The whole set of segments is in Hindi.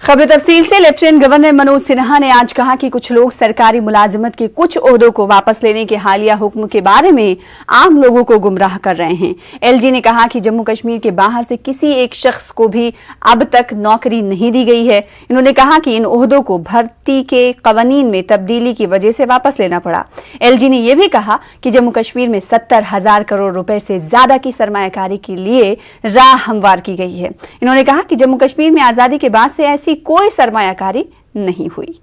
खबर तफसील से। लेफ्टिनेंट गवर्नर मनोज सिन्हा ने आज कहा कि कुछ लोग सरकारी मुलाजिमत के कुछ ओहदों को वापस लेने के हालिया हुक्म के बारे में आम लोगों को गुमराह कर रहे हैं। एलजी ने कहा कि जम्मू कश्मीर के बाहर से किसी एक शख्स को भी अब तक नौकरी नहीं दी गई है। इन्होंने कहा कि इन ओहदों को भर्ती के कवानीन में तब्दीली की वजह से वापस लेना पड़ा। एलजी ने यह भी कहा कि जम्मू कश्मीर में 70,000 करोड़ रुपए से ज्यादा की सरमायाकारी के लिए राह हमवार की गई है। इन्होंने कहा कि जम्मू कश्मीर में आजादी के बाद से ऐसी कोई सरमायाकारी नहीं हुई।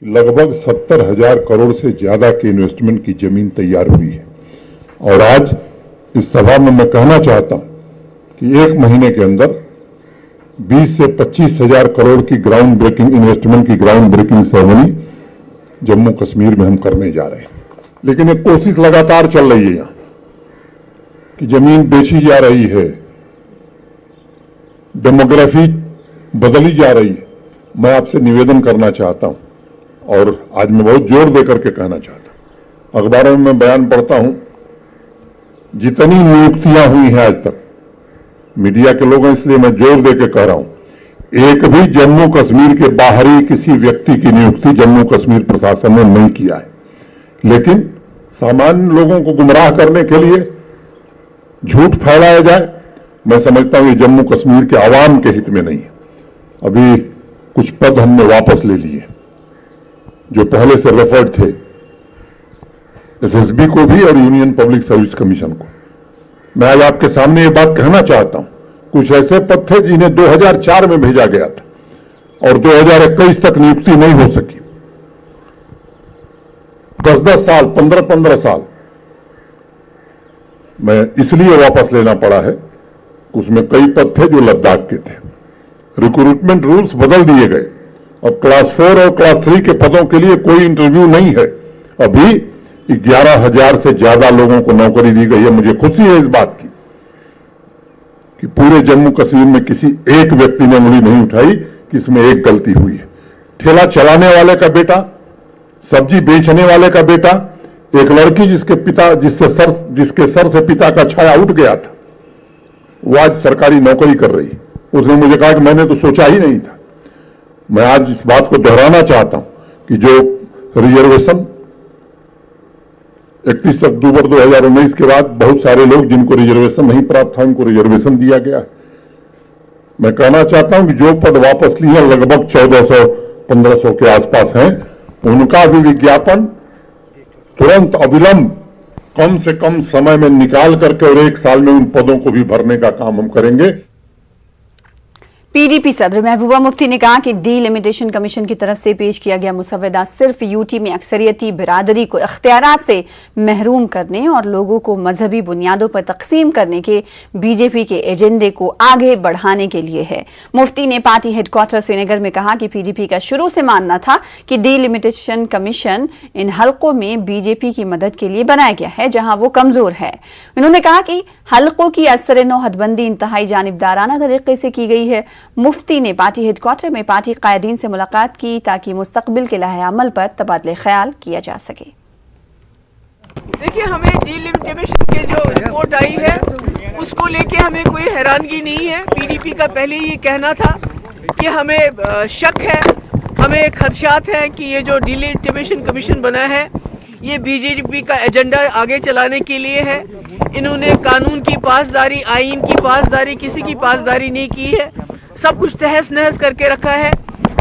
लगभग 70,000 करोड़ से ज्यादा के इन्वेस्टमेंट की जमीन तैयार हुई है और आज इस सभा में मैं कहना चाहता हूं कि एक महीने के अंदर 20 से 25,000 करोड़ की ग्राउंड ब्रेकिंग इन्वेस्टमेंट की ground breaking ceremony Jammu Kashmir में हम करने जा रहे हैं। लेकिन एक कोशिश लगातार चल रही है यहां कि जमीन बेची जा रही है, डेमोग्राफी बदली जा रही है। मैं आपसे निवेदन करना चाहता हूं और आज मैं बहुत जोर देकर के कहना चाहता हूं, अखबारों में मैं बयान पढ़ता हूं, जितनी नियुक्तियां हुई हैं आज तक, मीडिया के लोग हैं इसलिए मैं जोर देकर कह रहा हूं, एक भी जम्मू कश्मीर के बाहरी किसी व्यक्ति की नियुक्ति जम्मू कश्मीर प्रशासन ने नहीं किया है। लेकिन सामान्य लोगों को गुमराह करने के लिए झूठ फैलाया जाए, मैं समझता हूं ये जम्मू कश्मीर के आवाम के हित में नहीं है। अभी कुछ पद हमने वापस ले लिए जो पहले से रेफर्ड थे, एसएसबी को भी और यूनियन पब्लिक सर्विस कमीशन को। मैं आज आपके सामने ये बात कहना चाहता हूं, कुछ ऐसे पद थे जिन्हें 2004 में भेजा गया था और 2021 तक नियुक्ति नहीं हो सकी। 10-10 साल, 15-15 साल मैं इसलिए वापस लेना पड़ा है, उसमें कई पद थे जो लद्दाख के थे। रिक्रूटमेंट रूल्स बदल दिए गए। अब क्लास 4 और क्लास 3 के पदों के लिए कोई इंटरव्यू नहीं है। अभी 11,000 से ज्यादा लोगों को नौकरी दी गई है। मुझे खुशी है इस बात की कि पूरे जम्मू कश्मीर में किसी एक व्यक्ति ने उंगली नहीं उठाई कि इसमें एक गलती हुई है। ठेला चलाने वाले का बेटा, सब्जी बेचने वाले का बेटा, एक लड़की जिसके सर से पिता का छाया उठ गया था, वो आज सरकारी नौकरी कर रही है। उसने मुझे कहा कि मैंने तो सोचा ही नहीं था। मैं आज इस बात को दोहराना चाहता हूं कि जो रिजर्वेशन 31 अक्टूबर 2019 के बाद बहुत सारे लोग जिनको रिजर्वेशन नहीं प्राप्त था उनको रिजर्वेशन दिया गया। मैं कहना चाहता हूं कि जो पद वापस लिए लगभग 1400-1500 के आसपास हैं, उनका भी विज्ञापन तुरंत अविलंब कम से कम समय में निकाल करके और 1 साल में उन पदों को भी भरने का काम हम करेंगे। पीडीपी सदर महबूबा मुफ्ती ने कहा कि डीलिमिटेशन कमीशन की तरफ से पेश किया गया मुसवदा सिर्फ यूटी में अक्सरियती बिरादरी को इख्तियारात से महरूम करने और लोगों को मजहबी बुनियादों पर तकसीम करने के बीजेपी के एजेंडे को आगे बढ़ाने के लिए है। मुफ्ती ने पार्टी हेडक्वार्टर श्रीनगर में कहा कि पीडीपी का शुरू से मानना था कि डीलिमिटेशन कमीशन इन हलकों में बीजेपी की मदद के लिए बनाया गया है जहां वो कमजोर है। उन्होंने कहा कि हलकों की असर-ए-नौ हदबंदी इंतहाई जानिबदाराना तरीके से की गई है। मुफ्ती ने पार्टी हेडक्वार्टर में पार्टी कायदीन से मुलाकात की ताकि मुस्तकबिल के लाहे अमल पर तबादले ख्याल किया जा सके। देखिए, हमें डीलिमिटेशन की जो रिपोर्ट आई है उसको लेके हमें कोई हैरानगी नहीं है। पीडीपी का पहले ये कहना था कि हमें शक है, हमें खदशात है कि ये जो डीलिमिटेशन कमीशन बना है ये बीजेपी का एजेंडा आगे चलाने के लिए है। इन्होंने कानून की पासदारी, आईन की पासदारी, किसी की पासदारी नहीं की है। सब कुछ तहस नहस करके रखा है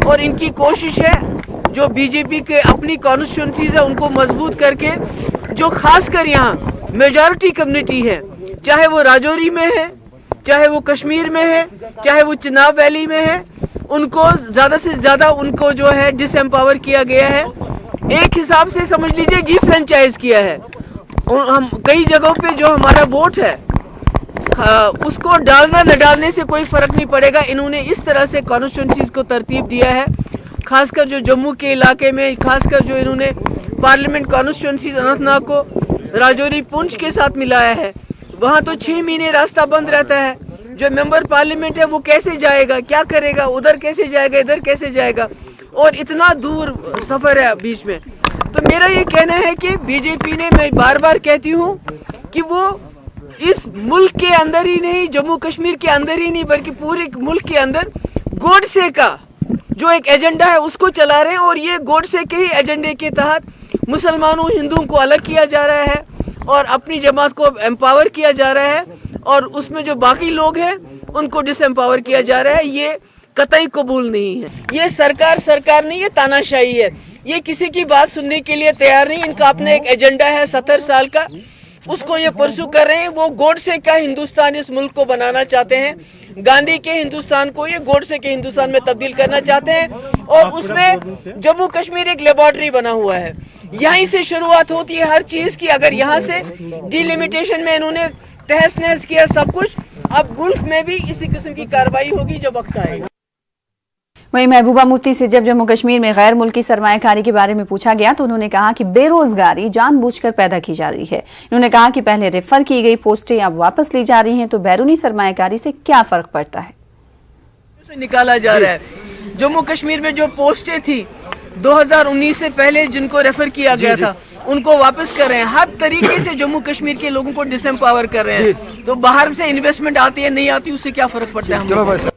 और इनकी कोशिश है जो बीजेपी के अपनी कॉन्स्टिट्यूंसीज है उनको मजबूत करके, जो खासकर यहाँ मेजॉरिटी कम्युनिटी है, चाहे वो राजौरी में है, चाहे वो कश्मीर में है, चाहे वो चिनाब वैली में है, उनको ज्यादा से ज्यादा उनको जो है डिसएम्पावर किया गया है। एक हिसाब से समझ लीजिए डिफ्रेंचाइज किया है। हम कई जगहों पे जो हमारा वोट है उसको डालना न डालने से कोई फर्क नहीं पड़ेगा। इन्होंने इस तरह से कॉन्स्टिट्यूंसीज को तरतीब दिया है, खासकर जो जम्मू के इलाके में, खासकर जो इन्होंने पार्लियामेंट कॉन्स्टिट्यूंसीज अनंतनाग को राजौरी पुंछ के साथ मिलाया है। वहाँ तो 6 महीने रास्ता बंद रहता है। जो मेंबर पार्लियामेंट है वो कैसे जाएगा, क्या करेगा, उधर कैसे जाएगा, इधर कैसे जाएगा, और इतना दूर सफर है बीच में। तो मेरा ये कहना है कि बीजेपी ने, मैं बार बार कहती हूँ कि वो इस मुल्क के अंदर ही नहीं, जम्मू कश्मीर के अंदर ही नहीं, बल्कि पूरे मुल्क के अंदर गोडसे का जो एक एजेंडा है उसको चला रहे हैं। और ये गोडसे के ही एजेंडे के तहत मुसलमानों हिंदुओं को अलग किया जा रहा है और अपनी जमात को एम्पावर किया जा रहा है, और उसमें जो बाकी लोग हैं उनको डिसएम्पावर किया जा रहा है। ये कतई कबूल नहीं है। ये सरकार नहीं, ये तानाशाही है। ये किसी की बात सुनने के लिए तैयार नहीं। इनका अपना एक एजेंडा है 70 साल का, उसको ये परसू कर रहे हैं। वो गोडसे का हिंदुस्तान इस मुल्क को बनाना चाहते हैं। गांधी के हिंदुस्तान को ये गोडसे के हिंदुस्तान में तब्दील करना चाहते हैं, और उसमें जम्मू कश्मीर एक लेबोरेटरी बना हुआ है। यहीं से शुरुआत होती है हर चीज की। अगर यहाँ से डिलिमिटेशन में इन्होंने तहस नहस किया सब कुछ, अब मुल्क में भी इसी किस्म की कार्रवाई होगी जब वक्त आएगा। वहीं महबूबा मुफ्ती से जब जम्मू कश्मीर में गैर मुल्की सरमायाकारी के बारे में पूछा गया तो उन्होंने कहा कि बेरोजगारी जानबूझकर पैदा की जा रही है। उन्होंने कहा कि पहले रेफर की गई पोस्टें अब वापस ली जा रही हैं, तो बैरूनी सरमायाकारी से क्या फर्क पड़ता है। निकाला जा रहा है। जम्मू कश्मीर में जो पोस्टें थी 2019 से पहले जिनको रेफर किया गया था उनको वापस कर रहे हैं। हर तरीके से जम्मू कश्मीर के लोगों को डिसएम्पावर कर रहे हैं। तो बाहर से इन्वेस्टमेंट आती है नहीं आती, उससे क्या फर्क पड़ता है।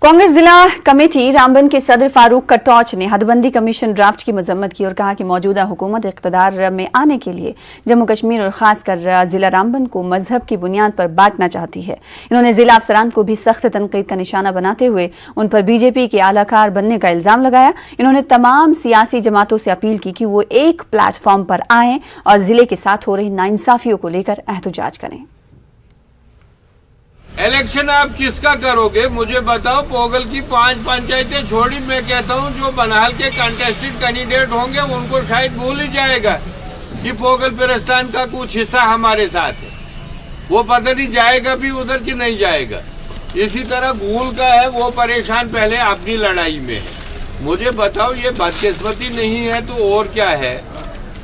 कांग्रेस जिला कमेटी रामबन के सदर फारूक कटौच ने हदबंदी कमीशन ड्राफ्ट की मजम्मत की और कहा कि मौजूदा हुकूमत इख्तदार में आने के लिए जम्मू कश्मीर और खासकर जिला रामबन को मजहब की बुनियाद पर बांटना चाहती है। इन्होंने जिला अफसरान को भी सख्त तनकीद का निशाना बनाते हुए उन पर बीजेपी के आलाकार बनने का इल्जाम लगाया। इन्होंने तमाम सियासी जमातों से अपील की कि वो एक प्लेटफॉर्म पर आएं और जिले के साथ हो रही नाइंसाफियों को लेकर एहतजाज करें। इलेक्शन आप किसका करोगे मुझे बताओ। पोगल की 5 पंचायतें छोड़ी, मैं कहता हूं जो बनाल के कंटेस्टेड कैंडिडेट होंगे उनको शायद भूल ही जाएगा कि पोगल पिरस्तान का कुछ हिस्सा हमारे साथ है। वो पता नहीं जाएगा भी उधर कि नहीं जाएगा। इसी तरह गूल का है, वो परेशान पहले अपनी लड़ाई में है। मुझे बताओ ये बदकिस्मती नहीं है तो और क्या है।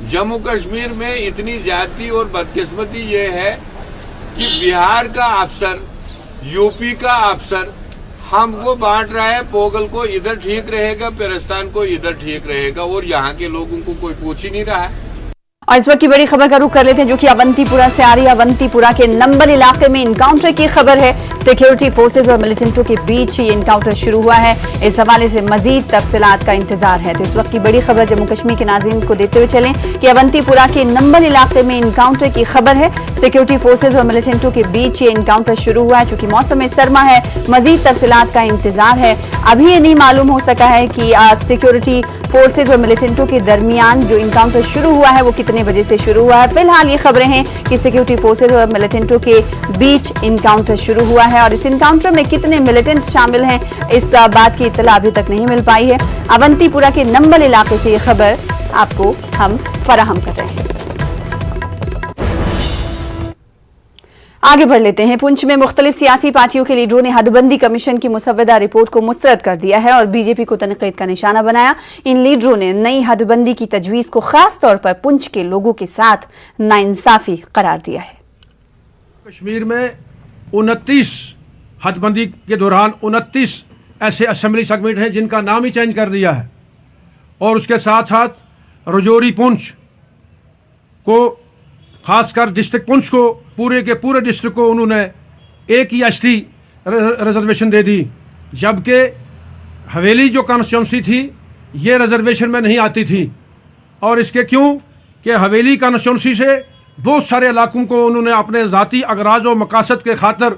जम्मू कश्मीर में इतनी ज्यादती और बदकिस्मती ये है कि बिहार का अफसर, यूपी का अफसर हमको बांट रहा है। पोगल को इधर ठीक रहेगा, पिरस्तान को इधर ठीक रहेगा, और यहाँ के लोगों को कोई पूछ ही नहीं रहा है। और इस वक्त की बड़ी खबर का रुख कर लेते हैं जो कि अवंतीपुरा से आ रही है। अवंतीपुरा के नंबल इलाके में इनकाउंटर की खबर है। सिक्योरिटी फोर्सेज और मिलिटेंटों के बीच ये इनकाउंटर शुरू हुआ है। इस हवाले से मजीद तफसीलात का इंतजार है। तो इस वक्त की बड़ी खबर जम्मू कश्मीर के नाज़रीन को देते हुए चलें कि अवंतीपुरा के नंबल इलाके में इनकाउंटर की खबर है। सिक्योरिटी फोर्सेज और मिलिटेंटों के बीच ये इनकाउंटर शुरू हुआ है। चूंकि मौसम सरमा है, मजीद तफसीलात का इंतजार है। अभी ये नहीं मालूम हो सका है कि सिक्योरिटी फोर्सेज और मिलिटेंटों के दरमियान जो इनकाउंटर शुरू हुआ है वो कितने बजे से शुरू हुआ है। फिलहाल ये खबरें हैं कि सिक्योरिटी फोर्सेज और मिलिटेंटों के बीच इनकाउंटर शुरू हुआ है, और इस इनकाउंटर में कितने मिलिटेंट शामिल हैं इस बात की इत्तला अभी तक नहीं मिल पाई है। अवंतीपुरा के नंबल इलाके से ये खबर आपको हम फराहम कर रहे हैं। आगे बढ़ लेते हैं। पुंछ में मुख्तलिफ सियासी पार्टियों के लीडरों ने हदबंदी कमीशन की मुसव्वदा रिपोर्ट को मुस्तरद कर दिया है और बीजेपी को तनकीद का निशाना बनाया। इन लीडरों ने नई हदबंदी की तजवीज को खास तौर पर पुंछ के लोगों के साथ नाइंसाफी करार दिया है। कश्मीर में 29 हदबंदी के दौरान 29 ऐसे असेंबली सेगमेंट हैं जिनका नाम ही चेंज कर दिया है, और उसके साथ साथ रजौरी पुंछ को, खासकर डिस्ट्रिक्ट पुंछ को, पूरे के पूरे डिस्ट्रिक्ट को उन्होंने एक ही एसटी रिजर्वेशन दे दी, जबकि हवेली जो कॉन्स्टिट्यूंसी थी ये रिजर्वेशन में नहीं आती थी। और इसके क्यों कि हवेली कॉन्स्टिट्यूंसी से बहुत सारे इलाकों को उन्होंने अपने ज़ाती अगराज और मकासद के खातर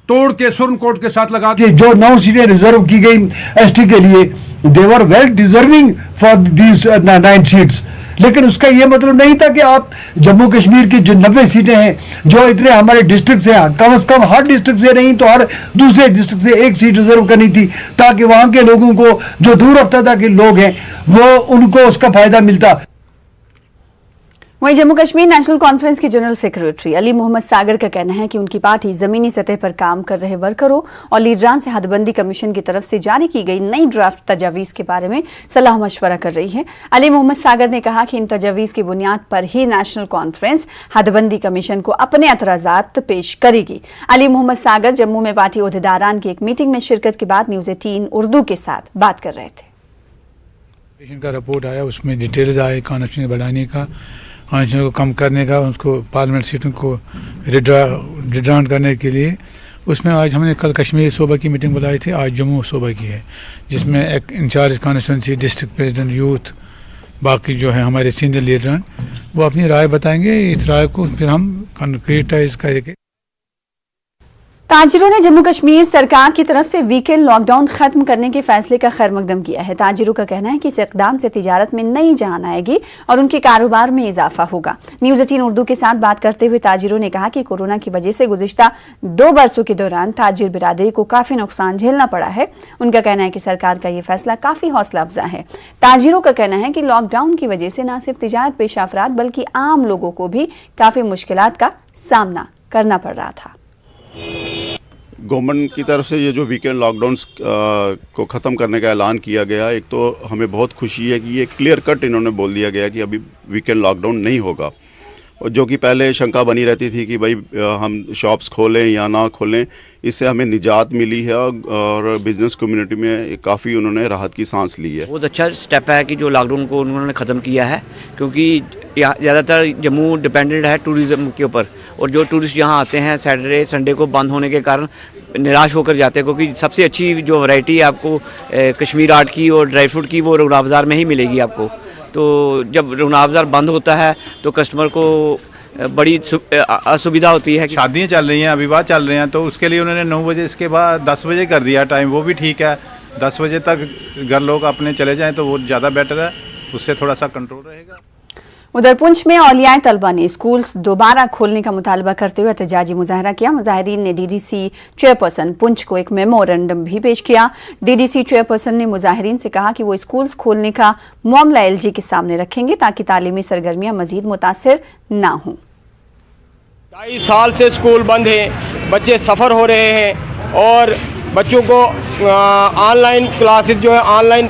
तोड़ के सुप्रीम कोर्ट के साथ लगा दी। जो 9 सीटें रिजर्व की गई एसटी के लिए, they were well deserving for these 9 seats, लेकिन उसका यह मतलब नहीं था कि आप जम्मू कश्मीर की जो 90 सीटें हैं जो इतने हमारे डिस्ट्रिक्ट से, कम से कम हर डिस्ट्रिक्ट से नहीं तो हर दूसरे डिस्ट्रिक्ट से एक सीट रिजर्व करनी थी, ताकि वहां के लोगों को, जो दूर रफ्ता के लोग हैं, वो उनको उसका फायदा मिलता। वहीं जम्मू कश्मीर नेशनल कॉन्फ्रेंस के जनरल सेक्रेटरी अली मोहम्मद सागर का कहना है कि उनकी पार्टी जमीनी सतह पर काम कर रहे वर्करों और लीडरान से हदबंदी कमीशन की तरफ से जारी की गई नई ड्राफ्ट तजावीज के बारे में सलाह मशवरा कर रही है। अली मोहम्मद सागर ने कहा कि इन तजावीज की बुनियाद पर ही नेशनल कॉन्फ्रेंस हदबंदी कमीशन को अपने एतराजात पेश करेगी। अली मोहम्मद सागर जम्मू में पार्टी ओहदेदारान की एक मीटिंग में शिरकत के बाद न्यूज़ 18 उर्दू के साथ बात कर रहे थे। पेशेंट का रिपोर्ट आया, उसमें डिटेल्स आए कॉन्स्टिट्यूशन बढ़ाने का, कॉन्स्टिट्यूशन को कम करने का, उसको पार्लियामेंट सीटों को रिड्राउन करने के लिए। उसमें आज हमने कल कश्मीर सूबा की मीटिंग बुलाई थी, आज जम्मू सूबा की है, जिसमें एक incharge constituency, district president, youth, बाकी जो है हमारे सीनियर लीडर वो अपनी राय बताएंगे। इस राय को फिर हम कंक्रीटाइज करेंगे। ताजिरों ने जम्मू कश्मीर सरकार की तरफ से वीकेंड लॉकडाउन खत्म करने के फैसले का खैर मकदम किया है। ताजिरों का कहना है कि इस इकदाम से तिजारत में नई जान आएगी और उनके कारोबार में इजाफा होगा। न्यूज़ 18 उर्दू के साथ बात करते हुए ताजिरों ने कहा कि कोरोना की वजह से गुज़िश्ता 2 बरसों के दौरान ताजिर बिरादरी को काफी नुकसान झेलना पड़ा है। उनका कहना है कि सरकार का ये फैसला काफी हौसला अफजा है। ताजिरों का कहना है कि लॉकडाउन की वजह से न सिर्फ तिजारत पेशा अफराद बल्कि आम लोगों को भी काफी मुश्किलात का सामना करना पड़ रहा था। गवर्नमेंट की तरफ से ये जो वीकेंड लॉकडाउन को ख़त्म करने का ऐलान किया गया, एक तो हमें बहुत खुशी है कि ये क्लियर कट इन्होंने बोल दिया गया कि अभी वीकेंड लॉकडाउन नहीं होगा। और जो कि पहले शंका बनी रहती थी कि भाई हम शॉप्स खोलें या ना खोलें, इससे हमें निजात मिली है और बिज़नेस कम्युनिटी में काफ़ी उन्होंने राहत की सांस ली है। बहुत अच्छा स्टेप है कि जो लॉकडाउन को उन्होंने ख़त्म किया है, क्योंकि यहाँ ज़्यादातर जम्मू डिपेंडेंट है टूरिज़्म के ऊपर, और जो टूरिस्ट यहाँ आते हैं सैटरडे संडे को बंद होने के कारण निराश होकर जाते हैं, क्योंकि सबसे अच्छी जो वैरायटी है आपको कश्मीर आर्ट की और ड्राई फ्रूट की वो रघुनाथ बाज़ार में ही मिलेगी आपको। तो जब रघुनाथ बाज़ार बंद होता है तो कस्टमर को बड़ी असुविधा होती है। शादियाँ चल रही हैं, विवाह चल रहे हैं, तो उसके लिए उन्होंने 9 बजे इसके बाद 10 बजे कर दिया टाइम, वो भी ठीक है। 10 बजे तक घर लोग अपने चले जाएं तो वो ज़्यादा बेटर है, उससे थोड़ा सा कंट्रोल रहेगा। उधर पुंछ में औलियाए तलबा ने स्कूल्स दोबारा खोलने का मुतालबा करते हुए एहतजाजी मुजाहरा किया। मुजाहिरीन ने डीडीसी चेयरपर्सन पुंछ को एक मेमोरेंडम भी पेश किया। डीडीसी चेयरपर्सन ने मुजाहिरीन से कहा कि वो स्कूल्स खोलने का मामला एलजी के सामने रखेंगे ताकि तालीमी सरगर्मियां मजीद मुतासिर ना हों। 2.5 साल से स्कूल बंद है, बच्चे सफ़र हो रहे हैं और बच्चों को ऑनलाइन क्लासेस जो है ऑनलाइन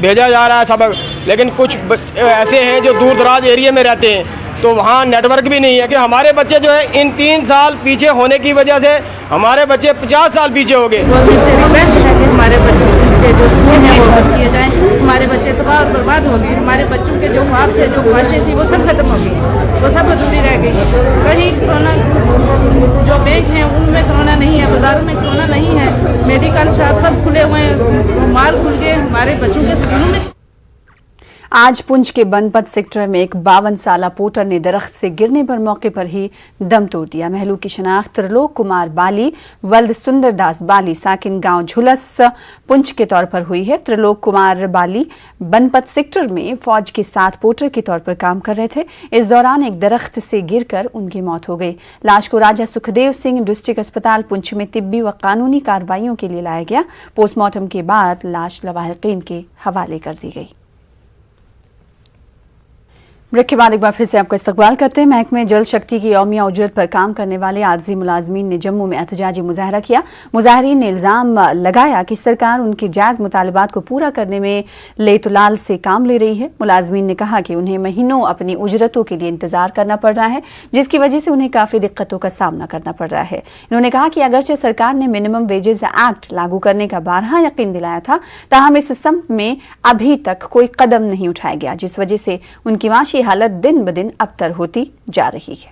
भेजा जा रहा है सबक, लेकिन कुछ ऐसे हैं जो दूर दराज एरिया में रहते हैं तो वहाँ नेटवर्क भी नहीं है। कि हमारे बच्चे जो है इन 3 साल पीछे होने की वजह से हमारे बच्चे 50 साल पीछे हो गए। गवर्नमेंट से रिक्वेस्ट है कि हमारे बच्चों के जो स्कूल हैं वो बंद किए जाएँ। हमारे बच्चे तबाह और बर्बाद हो गए। हमारे बच्चों के जो ख्वाब से जो ख्वाहिशें थी वो सब खत्म हो गई, वो सब अधूरी रह गई। कहीं कोरोना जो बैंक हैं उनमें कोरोना नहीं है, बाज़ारों में कोरोना नहीं है, मेडिकल शॉप सब खुले हुए हैं, माल खुल गए हमारे बच्चों के स्कूलों में। आज पुंछ के बनपत सेक्टर में एक 52 साला पोटर ने दरख्त से गिरने पर मौके पर ही दम तोड़ दिया। महलू की शनाख्त त्रिलोक कुमार बाली वल्द सुंदर दास बाली साकिन गांव झुलस पुंछ के तौर पर हुई है। त्रिलोक कुमार बाली बनपत सेक्टर में फौज के साथ पोटर के तौर पर काम कर रहे थे। इस दौरान एक दरख्त से गिरकर उनकी मौत हो गई। लाश को राजा सुखदेव सिंह डिस्ट्रिक्ट अस्पताल पुंछ में तिब्बी व कानूनी कार्रवाइयों के लिए लाया गया। पोस्टमार्टम के बाद लाश लवाहिकीन के हवाले कर दी गई। ब्रेक के बाद एक बार फिर से आपका इस्तकबाल करते हैं। महकमे जल शक्ति की यौमिया उजरत पर काम करने वाले आर्जी मुलाजमीन ने जम्मू में एहतजाजी मुजाहरा किया। मुजाहरीन ने इल्ज़ाम लगाया कि सरकार उनके जायज़ मुतालबात को पूरा करने में लेतुलाल से काम ले रही है। मुलाजमीन ने कहा कि उन्हें महीनों अपनी उजरतों के लिए इंतजार करना पड़ रहा है, जिसकी वजह से उन्हें काफ़ी दिक्कतों का सामना करना पड़ रहा है। इन्होंने कहा कि अगरचे सरकार ने मिनिमम वेजेस एक्ट लागू करने का बारहा यकीन दिलाया था, ताहम इस सम्त में अभी तक कोई कदम नहीं उठाया गया, जिस वजह से उनकी माशी हालत दिन ब दिन अबतर होती जा रही है।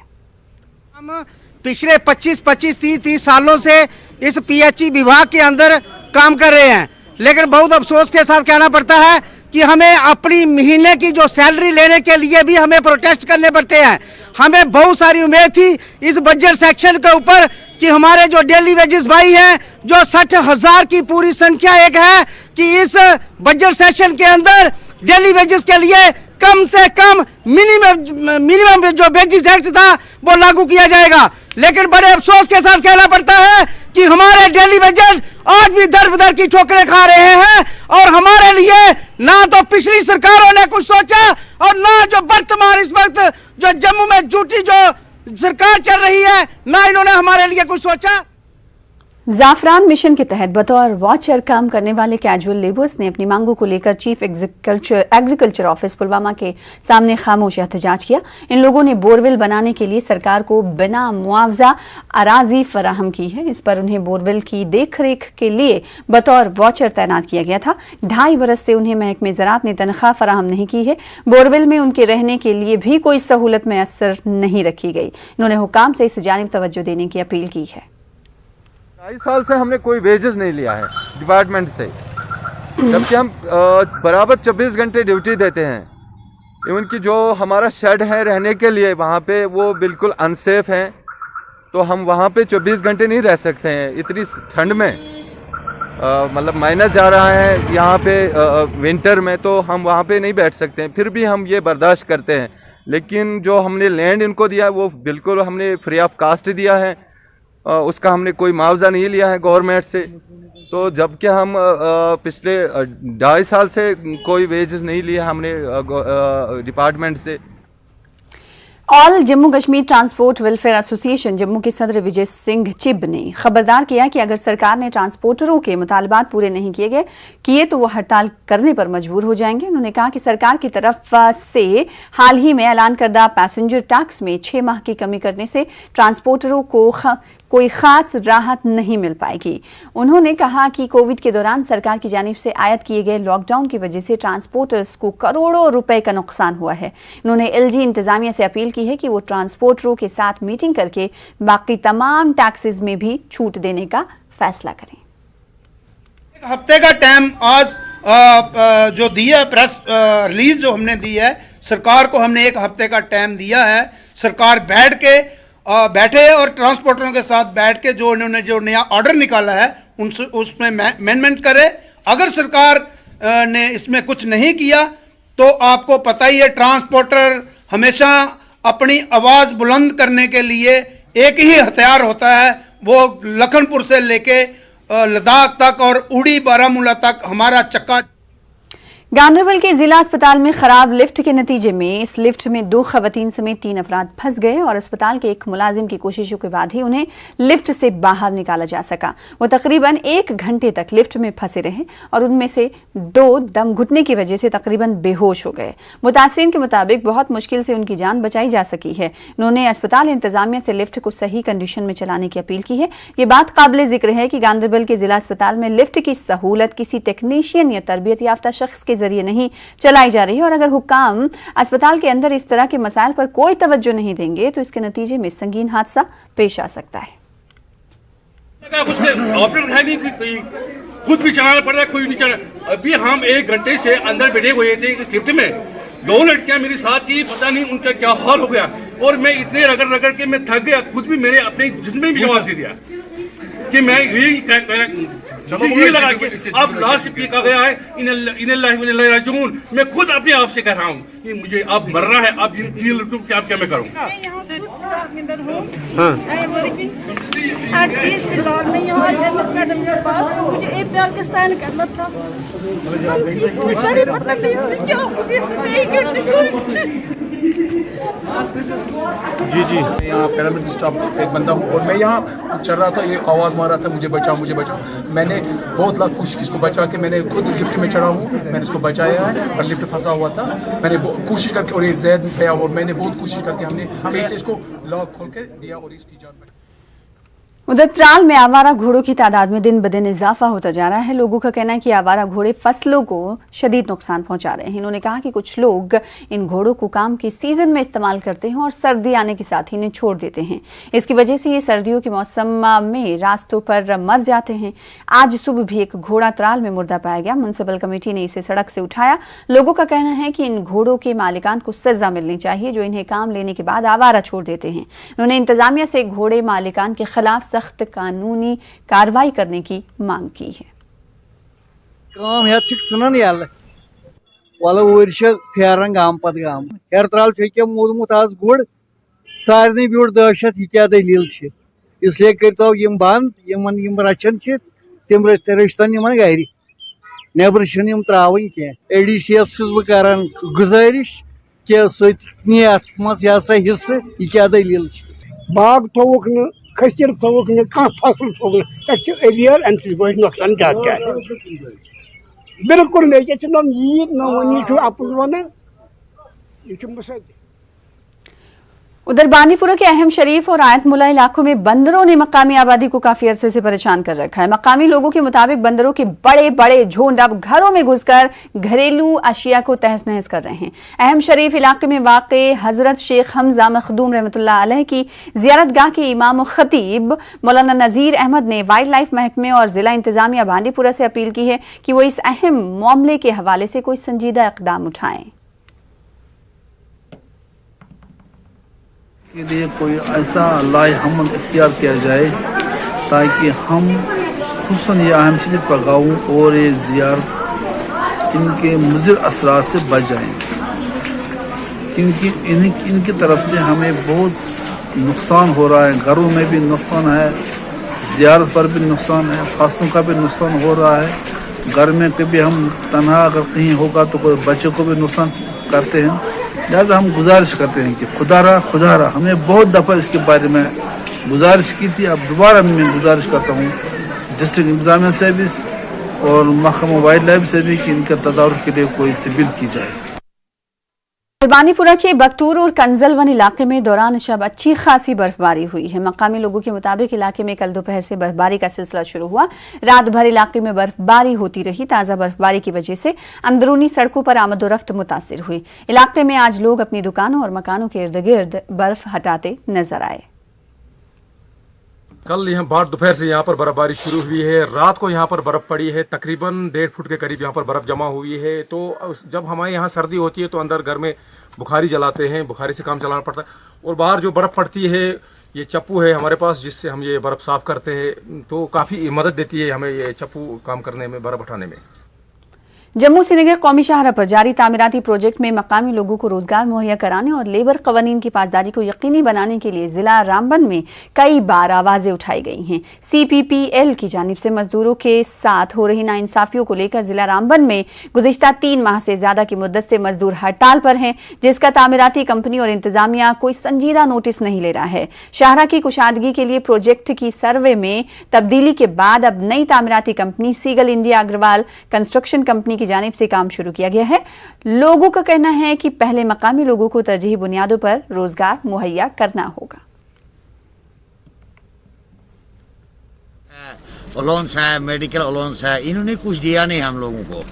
हम पिछले 25-30 सालों से इस पीएचई विभाग के अंदर काम कर रहे हैं, लेकिन बहुत अफसोस के साथ कहना पड़ता है कि हमें अपनी महीने की जो सैलरी लेने के लिए भी हमें प्रोटेस्ट करने पड़ते हैं। हमें बहुत सारी उम्मीद थी इस बजट सेक्शन के ऊपर कि हमारे जो डेली वेजेस भाई हैं, जो 60,000 की पूरी संख्या एक है कि इस बजट सेशन के अंदर डेली वेजेस के लिए कम से कम मिनिमम जो वेजेस एक्ट था वो लागू किया जाएगा। लेकिन बड़े अफसोस के साथ कहना पड़ता है कि हमारे डेली वेजेस आज भी दर बदर की ठोकरें खा रहे हैं और हमारे लिए ना तो पिछली सरकारों ने कुछ सोचा और ना जो वर्तमान इस वक्त जो जम्मू में झूठी जो सरकार चल रही है, ना इन्होंने हमारे लिए कुछ सोचा। जाफरान मिशन के तहत बतौर वॉचर काम करने वाले कैजुअल लेबर्स ने अपनी मांगों को लेकर चीफ एग्रीकल्चर ऑफिस पुलवामा के सामने खामोश एहतजाज किया। इन लोगों ने बोरवेल बनाने के लिए सरकार को बिना मुआवजा अराजी फराहम की है। इस पर उन्हें बोरवेल की देखरेख के लिए बतौर वॉचर तैनात किया गया था। 2.5 बरस से उन्हें महकमे ज़राअत ने तनख्वाह फराहम नहीं की है। बोरवेल में उनके रहने के लिए भी कोई सहूलत मैसर नहीं रखी गई। इन्होंने हुकाम से इस जानिब तवज्जो देने की अपील की है। 2.5 साल से हमने कोई वेजेस नहीं लिया है डिपार्टमेंट से, जबकि हम बराबर 24 घंटे ड्यूटी देते हैं। इवन की जो हमारा शेड है रहने के लिए वहाँ पे वो बिल्कुल अनसेफ हैं, तो हम वहाँ पे 24 घंटे नहीं रह सकते हैं इतनी ठंड में। मतलब माइनस जा रहा है यहाँ पे विंटर में, तो हम वहाँ पे नहीं बैठ सकते हैं। फिर भी हम ये बर्दाश्त करते हैं। लेकिन जो हमने लैंड इनको दिया है वो बिल्कुल हमने फ्री ऑफ कास्ट दिया है, उसका हमने कोई मुआवजा नहीं लिया है गवर्नमेंट से। तो जबकि हम पिछले 2.5 साल से कोई वेजेस नहीं लिए हमने डिपार्टमेंट से। All Jammu Kashmir transport welfare association Jammu के सदर विजय सिंह चिब ने खबरदार किया कि अगर सरकार ने ट्रांसपोर्टरों के मुतालबात पूरे नहीं किए तो वो हड़ताल करने पर मजबूर हो जाएंगे। उन्होंने कहा कि सरकार की तरफ से हाल ही में ऐलान करदा पैसेंजर टैक्स में 6 माह की कमी करने से ट्रांसपोर्टरों को कोई खास राहत नहीं मिल पाएगी। उन्होंने कहा कि कोविड के दौरान सरकार की जानिब से आयद किए गए लॉकडाउन की वजह से ट्रांसपोर्टर्स को करोड़ों रुपए का नुकसान हुआ है। उन्होंने एलजी इंतजामिया से अपील की है कि वो ट्रांसपोर्टरों के साथ मीटिंग करके बाकी तमाम टैक्सेस में भी छूट देने का फैसला करें। एक हफ्ते का टाइम आज जो दिया है, प्रेस रिलीज जो हमने दी है, सरकार को हमने 1 हफ्ते का टाइम दिया है। सरकार बैठे और ट्रांसपोर्टरों के साथ बैठ के जो इन्होंने जो नया ऑर्डर निकाला है उसमें अमेंडमेंट करे। अगर सरकार ने इसमें कुछ नहीं किया तो आपको पता ही है, ट्रांसपोर्टर हमेशा अपनी आवाज़ बुलंद करने के लिए एक ही हथियार होता है, वो लखनपुर से लेके लद्दाख तक और उड़ी बारामूला तक हमारा चक्का। गांधरबल के जिला अस्पताल में खराब लिफ्ट के नतीजे में इस लिफ्ट में 2 खवातीन समेत 3 अफराद फंस गए और अस्पताल के एक मुलाजिम की कोशिशों के बाद ही उन्हें लिफ्ट से बाहर निकाला जा सका। वो तकरीबन 1 घंटे तक लिफ्ट में फंसे रहे और उनमें से 2 दम घुटने की वजह से तकरीबन बेहोश हो गए। मुतासिरीन के मुताबिक बहुत मुश्किल से उनकी जान बचाई जा सकी है। उन्होंने अस्पताल इंतजामिया से लिफ्ट को सही कंडीशन में चलाने की अपील की है। ये बात काबिल जिक्र है कि गांधरबल के जिला अस्पताल में लिफ्ट की सहूलत किसी टेक्नीशियन या तरबियत याफ्ता शख्स के जरिए नहीं चलाई जा रही है और अगर हुक्काम अस्पताल के अंदर इस तरह के मसाइल पर कोई तवज्जो नहीं देंगे तो इसके नतीजे में संगीन हादसा पेश आ सकता है। ऑपरेटर है नहीं, खुद भी चलाना पड़ रहा है, कोई नहीं चला। अभी हम 1 घंटे से अंदर बैठे हुए थे इस लिफ्ट में, 2 लड़कियां मेरे साथ थी, पता नहीं उनका क्या हाल हो गया और मैं इतने रगड़ के मैं थक गया। खुद भी मेरे अपने जिस्म में भी जवाब दे दिया कि मैं ये लगा कि अब लास्ट पे कहा गया है इन्नलिल्लाहि व इन्ना इलैहि राजिऊन। मैं खुद अपने आप से कह रहा हूँ कि मुझे अब मरना है, अब इन 3 लड़कों को क्या मैं करूँ। जी मैं यहाँ पैरामेडिक स्टाफ एक बंदा हूँ और मैं यहाँ चल रहा था, ये आवाज़ मार रहा था मुझे बचाओ। मैंने बहुत लाख कोशिश की इसको बचा के, मैंने खुद लिफ्ट में चढ़ा हूँ, मैंने इसको बचाया है और लिफ्ट फंसा हुआ था। मैंने कोशिश करके और ये जैद में गया और मैंने बहुत कोशिश करके हमने कहीं से इसको लॉक खोल के दिया और इसकी जान बची। उधर त्राल में आवारा घोड़ों की तादाद में दिन ब दिन इजाफा होता जा रहा है। लोगों का कहना है कि आवारा घोड़े फसलों को शदीद नुकसान पहुंचा रहे हैं। इन्होंने कहा कि कुछ लोग इन घोड़ों को काम के सीजन में इस्तेमाल करते हैं और सर्दी आने के साथ ही इन्हें छोड़ देते हैं। इसकी वजह से ये सर्दियों के मौसम में रास्तों पर मर जाते हैं। आज सुबह भी एक घोड़ा त्राल में मुर्दा पाया गया। म्युनिसिपल कमेटी ने इसे सड़क से उठाया। लोगों का कहना है कि इन घोड़ों के मालिकान को सजा मिलनी चाहिए जो इन्हें काम लेने के बाद आवारा छोड़ देते हैं। उन्होंने इंतजामिया से घोड़े मालिकान के खिलाफ सख्त कानूनी कार्रवाई करने की मांग की है। फेरन गाम पत गाम हेर त्राल मोदमुत आज गुड़ सारे ब्यूट दहशत यह क्या दलील इसलिए करो यम बंद यम रचन तम रचतन गर नबर त्रावन कह ADCS बह कर गुजारिश कि सह मह हिस्से यह क्या दलील बाग थोक खसर थोक न कह फसल थोक अवियर अम सत नुकसान ज्यादा बिल्कुल मे नीत न वन अपुज वन उधर बांदीपुरा के अहम शरीफ और आयतमुल्ला इलाकों में बंदरों ने मकामी आबादी को काफी अरसे से परेशान कर रखा है। मकामी लोगों के मुताबिक बंदरों के बड़े बड़े झुंड अब घरों में घुसकर घरेलू अशिया को तहस नहस कर रहे हैं। अहम शरीफ इलाके में वाक़े हजरत शेख हमजा मखदूम रहमतुल्लाह अलैह की जियारतगाह के इमाम और खतीब मौलाना नज़ीर अहमद ने वाइल्ड लाइफ महकमे और जिला इंतजामिया बांदीपुरा से अपील की है कि वो इस अहम मामले के हवाले से कोई संजीदा इकदाम उठाएं। के लिए कोई ऐसा लाएहमल इख्तियार किया जाए ताकि हम खुसूसन ये अहम शरीफ का गाँव और ये ज़ियारत इनके मुज़िर असरात से बच जाएँ, क्योंकि इनकी तरफ से हमें बहुत नुकसान हो रहा है। घरों में भी नुकसान है, ज़ियारत पर भी नुकसान है, फासलों का भी नुकसान हो रहा है। घर में कभी हम तन्हा अगर कहीं होगा तो कोई बच्चों को भी नुकसान करते हैं। लिहाजा हम गुजारिश करते हैं कि खुदारा हमने बहुत दफ़ा इसके बारे में गुजारिश की थी। अब दोबारा मैं गुजारिश करता हूँ डिस्ट्रिक्ट इंतजामिया से भी और महकमा वाइल्ड लाइफ से भी कि इनका तदारुक के लिए कोई सिबिल की जाए। बांदीपुरा के बकतूर और कंजलवन इलाके में दौरान शब अच्छी खासी बर्फबारी हुई है। मकामी लोगों के मुताबिक इलाके में कल दोपहर से बर्फबारी का सिलसिला शुरू हुआ। रात भर इलाके में बर्फबारी होती रही। ताज़ा बर्फबारी की वजह से अंदरूनी सड़कों पर आमदोरफ्त मुतासिर हुई। इलाके में आज लोग अपनी दुकानों और मकानों के इर्द गिर्द बर्फ हटाते नजर आए। कल यहाँ बाद दोपहर से यहाँ पर बर्फबारी शुरू हुई है। रात को यहाँ पर बर्फ पड़ी है, तकरीबन 1.5 फुट के करीब यहाँ पर बर्फ जमा हुई है। तो जब हमारे यहाँ सर्दी होती है तो अंदर घर में बुखारी जलाते हैं, बुखारी से काम चलाना पड़ता है। और बाहर जो बर्फ पड़ती है, ये चप्पू है हमारे पास जिससे हम ये बर्फ साफ करते हैं, तो काफ़ी मदद देती है हमें ये चप्पू काम करने में, बर्फ उठाने में। जम्मू श्रीनगर कौमी शाहराह पर जारी तामीराती प्रोजेक्ट में मकामी लोगों को रोजगार मुहैया कराने और लेबर कवानीन की पासदारी को यकीनी बनाने के लिए जिला रामबन में कई बार आवाजें उठाई गई हैं। CPPL की जानिब से मजदूरों के साथ हो रही नाइंसाफियों को लेकर जिला रामबन में गुज़िश्ता 3 माह से ज्यादा की मुद्दत से मजदूर हड़ताल पर हैं, जिसका तामीराती कंपनी और इंतजामिया कोई संजीदा नोटिस नहीं ले रहा है। शाहराह की कुशादगी के लिए प्रोजेक्ट की सर्वे में तब्दीली के बाद अब नई तामीराती company Seagull India Agarwal construction company की जानिब से काम शुरू किया गया है। लोगों का कहना है कि पहले मकामी लोगों को तरजीही बुनियादों पर रोजगार मुहैया करना होगा। अलाउंस है, मेडिकल अलाउंस है, इन्होंने कुछ दिया नहीं हम लोगों को।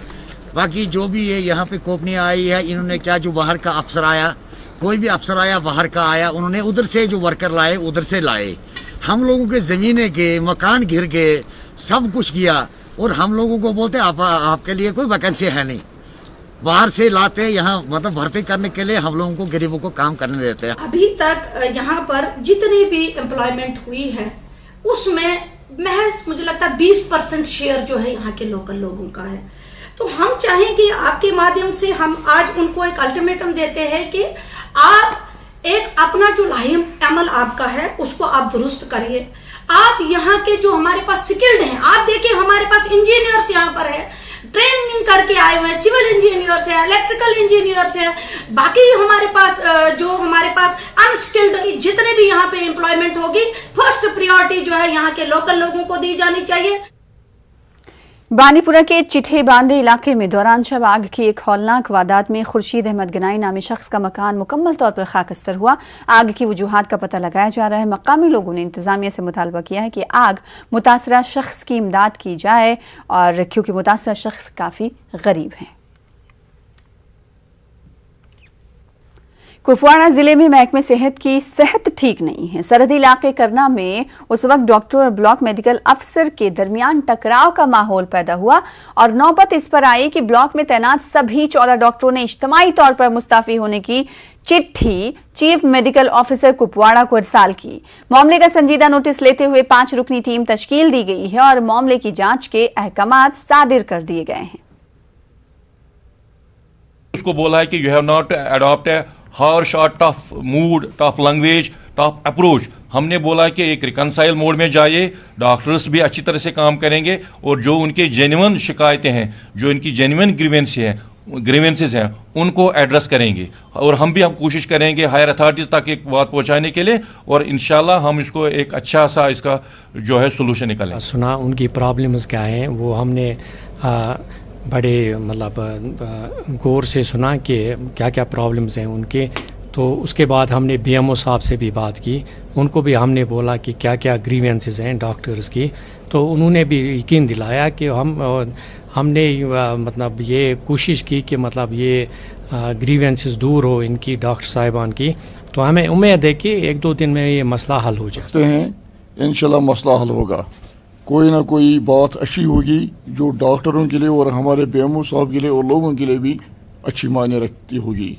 बाकी जो भी है यहाँ पे कंपनियां आई है, इन्होंने क्या जो बाहर का अफसर आया, कोई भी अफसर आया बाहर का आया, उन्होंने उधर से जो वर्कर लाए उधर से लाए। हम लोगों के ज़मीनें के मकान गिर गए, सब कुछ किया और हम लोगों को बोलते आपके लिए कोई वैकेंसी है नहीं। बाहर से लाते यहाँ मतलब भर्ती करने के लिए हम लोगों को गरीबों को काम करने देते हैं। अभी तक यहाँ पर जितनी भी एम्प्लॉयमेंट हुई है उसमें महज मुझे लगता है 20% शेयर जो है यहाँ के लोकल लोगों का है। तो हम चाहेंगे आपके माध्यम से हम आज उनको एक अल्टीमेटम देते हैं कि आप एक अपना जो लाहिम अमल आपका है उसको आप दुरुस्त करिए। आप यहाँ के जो हमारे पास स्किल्ड हैं, आप देखिए हमारे पास इंजीनियर्स यहाँ पर है, ट्रेनिंग करके आए हुए हैं, सिविल इंजीनियर्स है, इलेक्ट्रिकल इंजीनियर्स है, बाकी हमारे पास जो हमारे पास अनस्किल्ड जितने भी यहाँ पे एम्प्लॉयमेंट होगी, फर्स्ट प्रायोरिटी जो है यहाँ के लोकल लोगों को दी जानी चाहिए। बांदीपुरा के चिठे बांदे इलाके में दौरान शब आग की एक हौलनाक वारदात में खुर्शीद अहमद गनाई नामी शख्स का मकान मुकम्मल तौर पर खाकस्तर हुआ। आग की वजूहात का पता लगाया जा रहा है। मकामी लोगों ने इंतजामिया से मुतालबा किया है कि आग मुतासरा शख्स की इमदाद की जाए, और क्योंकि मुतासरा शख्स काफ़ी गरीब है। कुपवाड़ा जिले में महकमे सेहत की सेहत ठीक नहीं है। सरहदी इलाके करना में उस वक्त डॉक्टर और ब्लॉक मेडिकल अफसर के दरमियान टकराव का माहौल पैदा हुआ और नौबत इस पर आई कि ब्लॉक में तैनात सभी 14 डॉक्टरों ने इज्तिमाई तौर पर मुस्ताफी होने की चिट्ठी चीफ मेडिकल ऑफिसर कुपवाड़ा को इरसाल की। मामले का संजीदा नोटिस लेते हुए 5 रुकनी टीम तश्कील दी गई है और मामले की जांच के अहकामात सादिर कर दिए गए हैं। उसको बोला है कि you have not adopt harsh और tough mood, tough language, tough approach. हमने बोला कि एक रिकनसाइल मोड में जाइए, डॉक्टर्स भी अच्छी तरह से काम करेंगे और जो उनके जेन्युइन शिकायतें हैं, जो इनकी जेन्युइन ग्रीवेंस हैं, ग्रीवेंसेस हैं उनको एड्रेस करेंगे और हम कोशिश करेंगे हायर अथॉरिटीज़ तक एक बात पहुंचाने के लिए और इंशाल्लाह हम इसको एक अच्छा सा इसका जो है सोल्यूशन निकालेंगे। सुना उनकी प्रॉब्लम्स क्या हैं, वो हमने बड़े मतलब गौर से सुना कि क्या क्या प्रॉब्लम्स हैं उनके। तो उसके बाद हमने BMO साहब से भी बात की, उनको भी हमने बोला कि क्या क्या ग्रीवेंसेस हैं डॉक्टर्स की। तो उन्होंने भी यकीन दिलाया कि हमने मतलब ये कोशिश की कि मतलब ये ग्रीवेंसेस दूर हो इनकी डॉक्टर साहिबान की। तो हमें उम्मीद है कि 1-2 दिन में ये मसला हल हो जाए। इंशाल्लाह मसला हल होगा, कोई ना कोई बात अच्छी होगी जो डॉक्टरों के लिए और हमारे BMO साहब के लिए और लोगों के लिए भी अच्छी मायने रखती होगी।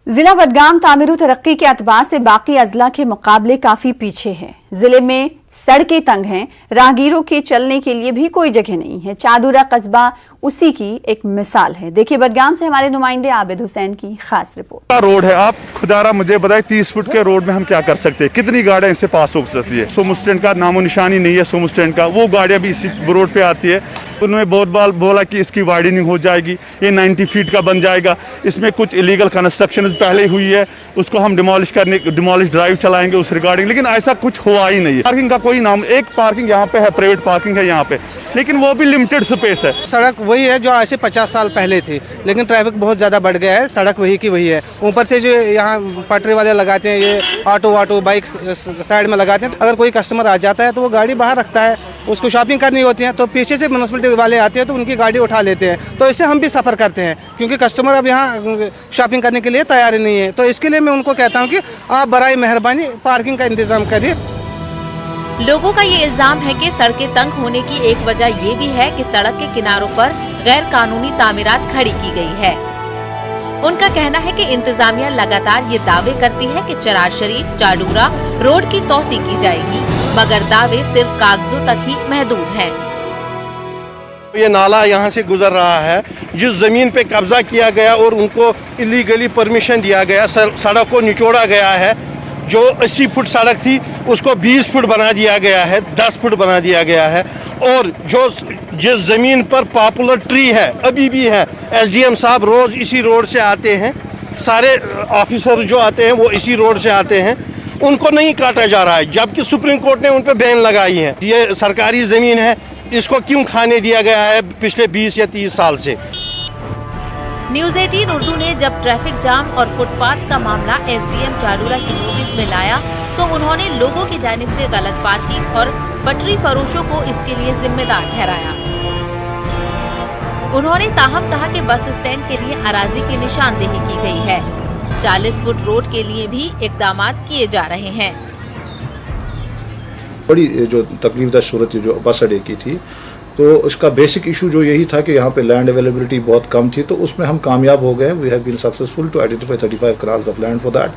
जिला बडगाम तामीर तरक्की के अतबार से बाकी अजला के मुकाबले काफी पीछे है। जिले में सड़कें तंग हैं, राहगीरों के चलने के लिए भी कोई जगह नहीं है। चादुरा कस्बा उसी की एक मिसाल है। देखिए बडगाम से हमारे नुमाइंदे आबिद हुसैन की खास रिपोर्ट। रोड है, आप खुदारा मुझे बताए 30 फुट के रोड में हम क्या कर सकते हैं, कितनी गाड़ियां इससे पास हो सकती है। सोमो स्टैंड का नामो निशानी नहीं है, सोमो स्टैंड का वो गाड़ियां भी इसी रोड पे आती है। उन्होंने बहुत बार बोला कि इसकी वाइडनिंग हो जाएगी, ये 90 फीट का बन जाएगा। इसमें कुछ इलीगल कंस्ट्रक्शन पहले हुई है, उसको हम डिमोलिश ड्राइव चलाएंगे उस रिगार्डिंग, लेकिन ऐसा कुछ हुआ ही नहीं है। पार्किंग का कोई नाम, एक पार्किंग यहाँ पे है, प्राइवेट पार्किंग है यहाँ पे, लेकिन वो भी लिमिटेड स्पेस है। सड़क वही है जो ऐसे 50 साल पहले थी, लेकिन ट्रैफिक बहुत ज़्यादा बढ़ गया है। सड़क वही की वही है। ऊपर से जो यहाँ पटरी वाले लगाते हैं, ये ऑटो बाइक साइड में लगाते हैं। अगर कोई कस्टमर आ जाता है तो वो गाड़ी बाहर रखता है, उसको शॉपिंग करनी होती है, तो पीछे से म्यूनसिपलिटी वाले आते हैं तो उनकी गाड़ी उठा लेते हैं। तो इससे हम भी सफ़र करते हैं, क्योंकि कस्टमर अब यहाँ शॉपिंग करने के लिए तैयार नहीं है। तो इसके लिए मैं उनको कहता हूँ कि आप बराए मेहरबानी पार्किंग का इंतज़ाम करिए। लोगों का ये इल्जाम है कि सड़कें तंग होने की एक वजह ये भी है कि सड़क के किनारों पर गैर कानूनी तामीरात खड़ी की गई है। उनका कहना है कि इंतजामिया लगातार ये दावे करती है कि चरार शरीफ चाडूरा रोड की तौसी की जाएगी, मगर दावे सिर्फ कागजों तक ही महदूद हैं। ये नाला यहाँ से गुजर रहा है, जिस जमीन पे कब्जा किया गया और उनको इलीगली परमिशन दिया गया, सड़क को निचोड़ा गया है। जो 80 फुट सड़क थी उसको 20 फुट बना दिया गया है, 10 फुट बना दिया गया है। और जिस ज़मीन पर पॉपुलर ट्री है अभी भी है, SDM साहब रोज़ इसी रोड से आते हैं, सारे ऑफिसर जो आते हैं वो इसी रोड से आते हैं, उनको नहीं काटा जा रहा है, जबकि सुप्रीम कोर्ट ने उन पर बैन लगाई है। ये सरकारी ज़मीन है, इसको क्यों खाने दिया गया है पिछले 20 या 30 साल से। न्यूज़ 18 उर्दू ने जब ट्रैफिक जाम और फुटपाथ का मामला SDM चाडूरा की नोटिस में लाया तो उन्होंने लोगों की जानिब से गलत पार्किंग और पटरी फरोशों को इसके लिए जिम्मेदार ठहराया। उन्होंने ताहम कहा कि बस स्टैंड के लिए अराजी की निशानदेही की गई है। 40 फुट रोड के लिए भी इकदाम किए जा रहे हैं। बड़ी जो तकलीफदार सूरत जो बस अड्डे की थी, तो इसका बेसिक इशू जो यही था कि यहाँ पे लैंड अवेलेबिलिटी बहुत कम थी, तो उसमें हम कामयाब हो गए। We have been successful to identify 35 canals of land for that,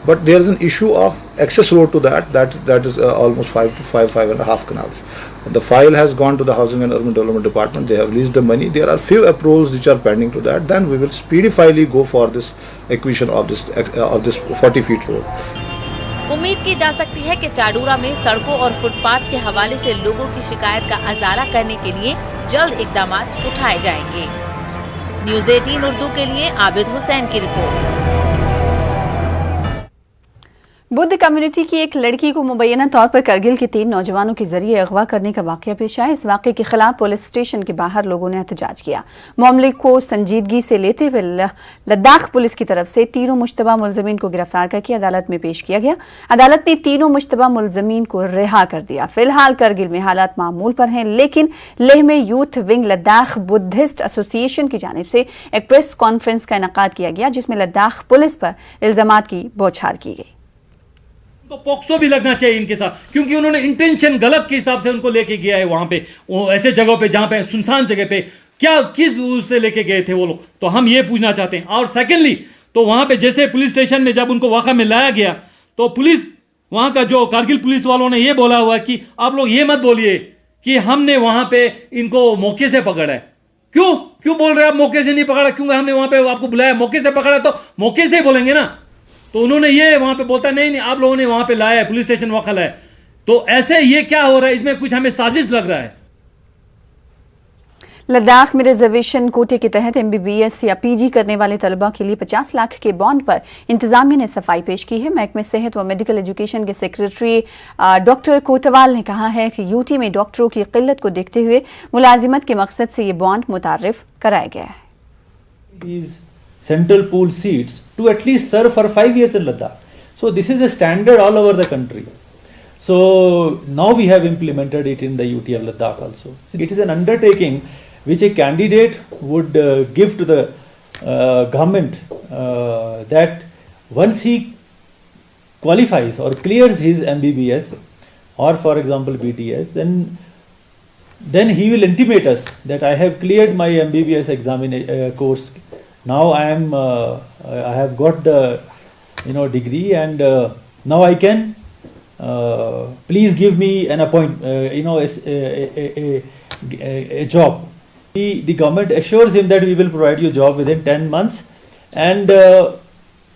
but there is an issue of access road to that is almost 5.5 canals. The file has gone to the Housing and Urban Development Department. They have released the money. There are few approvals which are pending to that. Then we will speedily go for this acquisition of this 40 feet road. उम्मीद की जा सकती है कि चाडूरा में सड़कों और फुटपाथ के हवाले से लोगों की शिकायत का अजाला करने के लिए जल्द इकदाम उठाए जाएंगे। न्यूज़ 18 उर्दू के लिए आबिद हुसैन की रिपोर्ट। बुद्ध कम्युनिटी की एक लड़की को मुबैना तौर पर करगिल के 3 नौजवानों के जरिए अगवा करने का वाकया पेश आया। इस वाकये के खिलाफ पुलिस स्टेशन के बाहर लोगों ने एहतजाज किया। मामले को संजीदगी से लेते हुए लद्दाख पुलिस की तरफ से तीनों मुश्तबा मुलजमीन को गिरफ्तार करके अदालत में पेश किया गया। अदालत ने तीनों मुश्तबा मुलजमीन को रिहा कर दिया। फिलहाल करगिल में हालात मामूल पर हैं, लेकिन लेह में youth wing Ladakh Buddhist association की जानिब से एक प्रेस कॉन्फ्रेंस का इनेकाद किया गया, जिसमें लद्दाख पुलिस पर इल्जामात की बौछार की गई। तो पोक्सो भी लगना चाहिए इनके साथ, क्योंकि उन्होंने इंटेंशन गलत के हिसाब से उनको लेके गया है वहां पे, वो ऐसे जगहों पे जहां पे सुनसान जगह पे क्या किस उससे लेके गए थे वो लोग, तो हम ये पूछना चाहते हैं। और सेकेंडली तो वहां पे जैसे पुलिस स्टेशन में जब उनको वाक़ा में लाया गया तो पुलिस वहां का जो कारगिल पुलिस वालों ने ये बोला हुआ कि आप लोग ये मत बोलिए कि हमने वहां पे इनको मौके से पकड़ा है। क्यों बोल रहे हैं आप मौके से नहीं पकड़ा? क्योंकि हमने वहां पे आपको बुलाया, मौके से पकड़ा तो मौके से ही बोलेंगे ना। तो उन्होंने ये वहां पे बोलता नहीं आप लोगों ने वहां पे लाया है, पुलिस स्टेशन वकाल है, तो ऐसे ये क्या हो रहा है? इसमें कुछ हमें साजिश लग रहा है। लद्दाख में रिजर्वेशन कोटे के तहत MBBS या PG करने वाले तलबा के लिए 50 लाख के बॉन्ड पर इंतजामिया ने सफाई पेश की है। महकमे सेहत व मेडिकल एजुकेशन के सेक्रेटरी डॉक्टर कोतवाल ने कहा है कि यूटी में डॉक्टरों की किल्लत को देखते हुए मुलाजिमत के मकसद से ये बॉन्ड मुतारिफ कराया गया है। Central pool seats to at least serve for 5 years in Ladakh. So this is the standard all over the country. So now we have implemented it in the UT of Ladakh also. It is an undertaking which a candidate would give to the government that once he qualifies or clears his MBBS or for example BDS, then he will intimate us that I have cleared my MBBS course. Now I have got the degree and now I can please give me an a job. The government assures him that we will provide you a job within 10 months and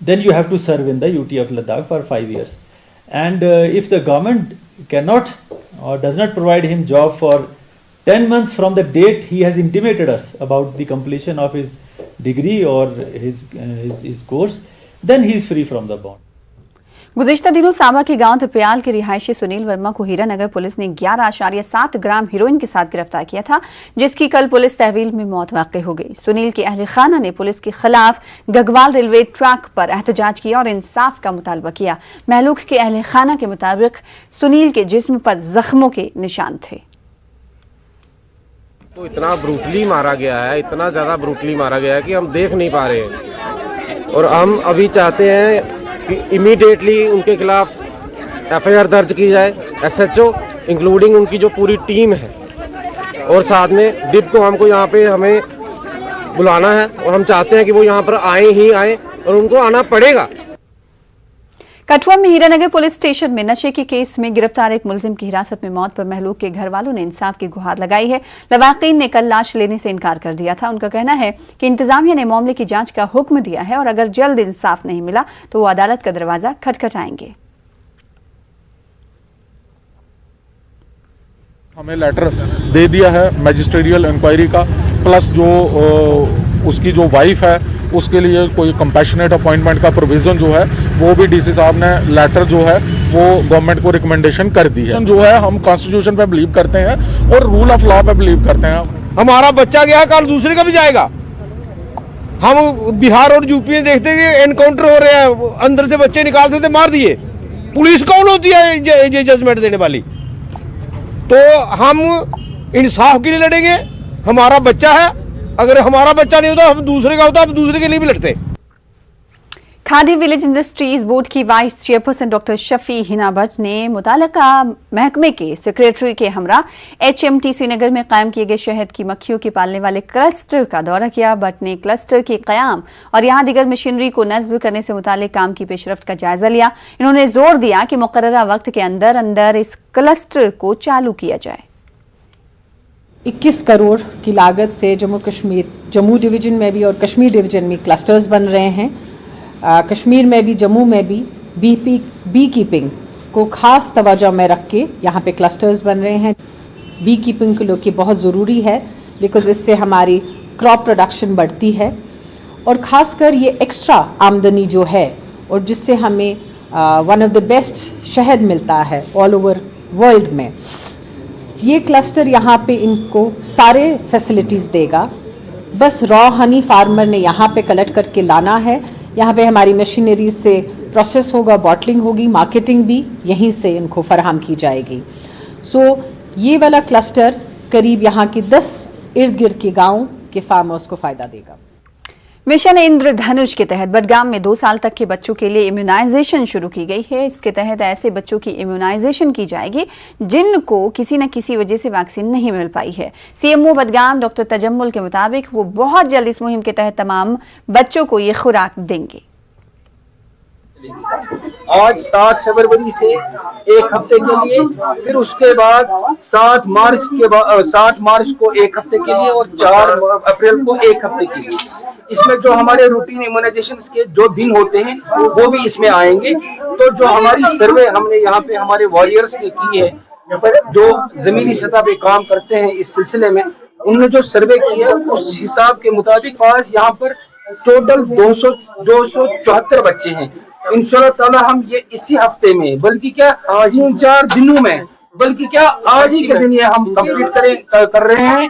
then you have to serve in the UT of Ladakh for 5 years. And if the government cannot or does not provide him job for 10 months from the date he has intimated us about the completion of his degree or his course, then he is free from the bond. गुज़िश्ता दिनों साबा के गांव तपियाल के रिहायशी सुनील वर्मा को हीरानगर पुलिस ने 11.7 ग्राम हीरोइन के साथ गिरफ्तार किया था, जिसकी कल पुलिस तहवील में मौत वाक़ई हो गई। सुनील के अहले खाना ने पुलिस के खिलाफ गगवाल रेलवे ट्रैक पर एहतजाज किया और इंसाफ का मुतालबा किया। महलूक के अहले खाना के मुताबिक सुनील के जिस्म पर जख्मों के निशान थे। तो इतना ब्रूटली मारा गया है, इतना ज़्यादा ब्रूटली मारा गया है कि हम देख नहीं पा रहे हैं और हम अभी चाहते हैं कि इमीडिएटली उनके खिलाफ FIR दर्ज की जाए, SHO इंक्लूडिंग उनकी जो पूरी टीम है और साथ में डिप को यहाँ पे हमें बुलाना है और हम चाहते हैं कि वो यहाँ पर आए ही आए और उनको आना पड़ेगा। कठुआ में हीरानगर पुलिस स्टेशन में नशे के केस में गिरफ्तार एक मुलजिम की हिरासत में मौत पर महलूक के घर वालों ने इंसाफ की गुहार लगाई है। लवाकिन ने कल लाश लेने से इनकार कर दिया था। उनका कहना है कि इंतजामिया ने मामले की जांच का हुक्म दिया है और अगर जल्द इंसाफ नहीं मिला तो वो अदालत का दरवाजा खटखटाएंगे। हमें लेटर दे दिया है मैजिस्ट्रेरियल इंक्वायरी का, प्लस जो उसकी जो वाइफ है उसके लिए कोई कंपैशनेट अपॉइंटमेंट का प्रोविजन जो है वो भी DC साहब ने लेटर जो है वो गवर्नमेंट को रिकमेंडेशन कर दी है। जो है हम कॉन्स्टिट्यूशन पे बिलीव करते हैं और रूल ऑफ लॉ पे बिलीव करते हैं। हमारा बच्चा गया कल दूसरे का भी जाएगा। हम बिहार और यूपी में देखते हैं एनकाउंटर हो रहे हैं, अंदर से बच्चे निकालते थे मार दिए। पुलिस कौन होती है ये जजमेंट देने वाली? तो हम इंसाफ के लिए लड़ेंगे। हमारा बच्चा है, अगर हमारा बच्चा नहीं होता हम दूसरे का होता, हम दूसरे के लिए भी लड़ते। खादी विलेज इंडस्ट्रीज बोर्ड की vice chairperson doctor Shafi Hina Bhatt ने मुताल्लिका महकमे के सेक्रेटरी के हमरा HMT श्रीनगर में कायम किए गए शहद की मक्खियों के पालने वाले क्लस्टर का दौरा किया। भट्ट ने क्लस्टर के कयाम और यहाँ दीगर मशीनरी को नस्ब करने से मुताल्लिक काम की पेशरफ्त का जायजा लिया। इन्होंने जोर दिया कि मुकर्ररा वक्त के अंदर अंदर इस क्लस्टर को चालू किया जाए। 21 करोड़ की लागत से जम्मू डिवीजन में भी और कश्मीर डिवीजन में क्लस्टर्स बन रहे हैं। कश्मीर में भी जम्मू में भी बी कीपिंग को ख़ास तवज्जो में रख के यहाँ पे क्लस्टर्स बन रहे हैं। बी कीपिंग के लोग की बहुत ज़रूरी है बिकॉज इससे हमारी क्रॉप प्रोडक्शन बढ़ती है और ख़ासकर ये एक्स्ट्रा आमदनी जो है और जिससे हमें वन ऑफ द बेस्ट शहद मिलता है ऑल ओवर वर्ल्ड में। ये क्लस्टर यहाँ पे इनको सारे फैसिलिटीज़ देगा। बस रॉ हनी फार्मर ने यहाँ पे कलेक्ट करके लाना है। यहाँ पे हमारी मशीनरी से प्रोसेस होगा, बॉटलिंग होगी, मार्केटिंग भी यहीं से इनको फराहम की जाएगी। सो ये वाला क्लस्टर करीब यहाँ के 10 इर्द गिर्द के गाँव के फार्मर्स को फ़ायदा देगा। मिशन इंद्रधनुष के तहत बडगाम में 2 साल तक के बच्चों के लिए इम्यूनाइजेशन शुरू की गई है। इसके तहत ऐसे बच्चों की इम्यूनाइजेशन की जाएगी जिनको किसी न किसी वजह से वैक्सीन नहीं मिल पाई है। CMO बडगाम डॉक्टर तजम्मुल के मुताबिक वो बहुत जल्द इस मुहिम के तहत तमाम बच्चों को ये खुराक देंगे। आज 7 फरवरी से 1 हफ्ते के लिए, फिर उसके बाद 7 मार्च को 1 हफ्ते के लिए और 4 अप्रैल को 1 हफ्ते के लिए। इसमें जो हमारे रूटीन इम्यूनाइजेशन के जो दिन होते हैं वो भी इसमें आएंगे। तो जो हमारी सर्वे हमने यहाँ पे हमारे वॉरियर्स ने की है जो जमीनी सतह पे काम करते हैं इस सिलसिले में, उन्होंने जो सर्वे किया उस हिसाब के मुताबिक आज यहाँ पर टोटल 274 बच्चे हैं। इंशाल्लाह ताला हम ये इसी हफ्ते में, बल्कि क्या 3-4 दिनों में, बल्कि क्या आज ही के दिन ये हम कंप्लीट कर रहे हैं।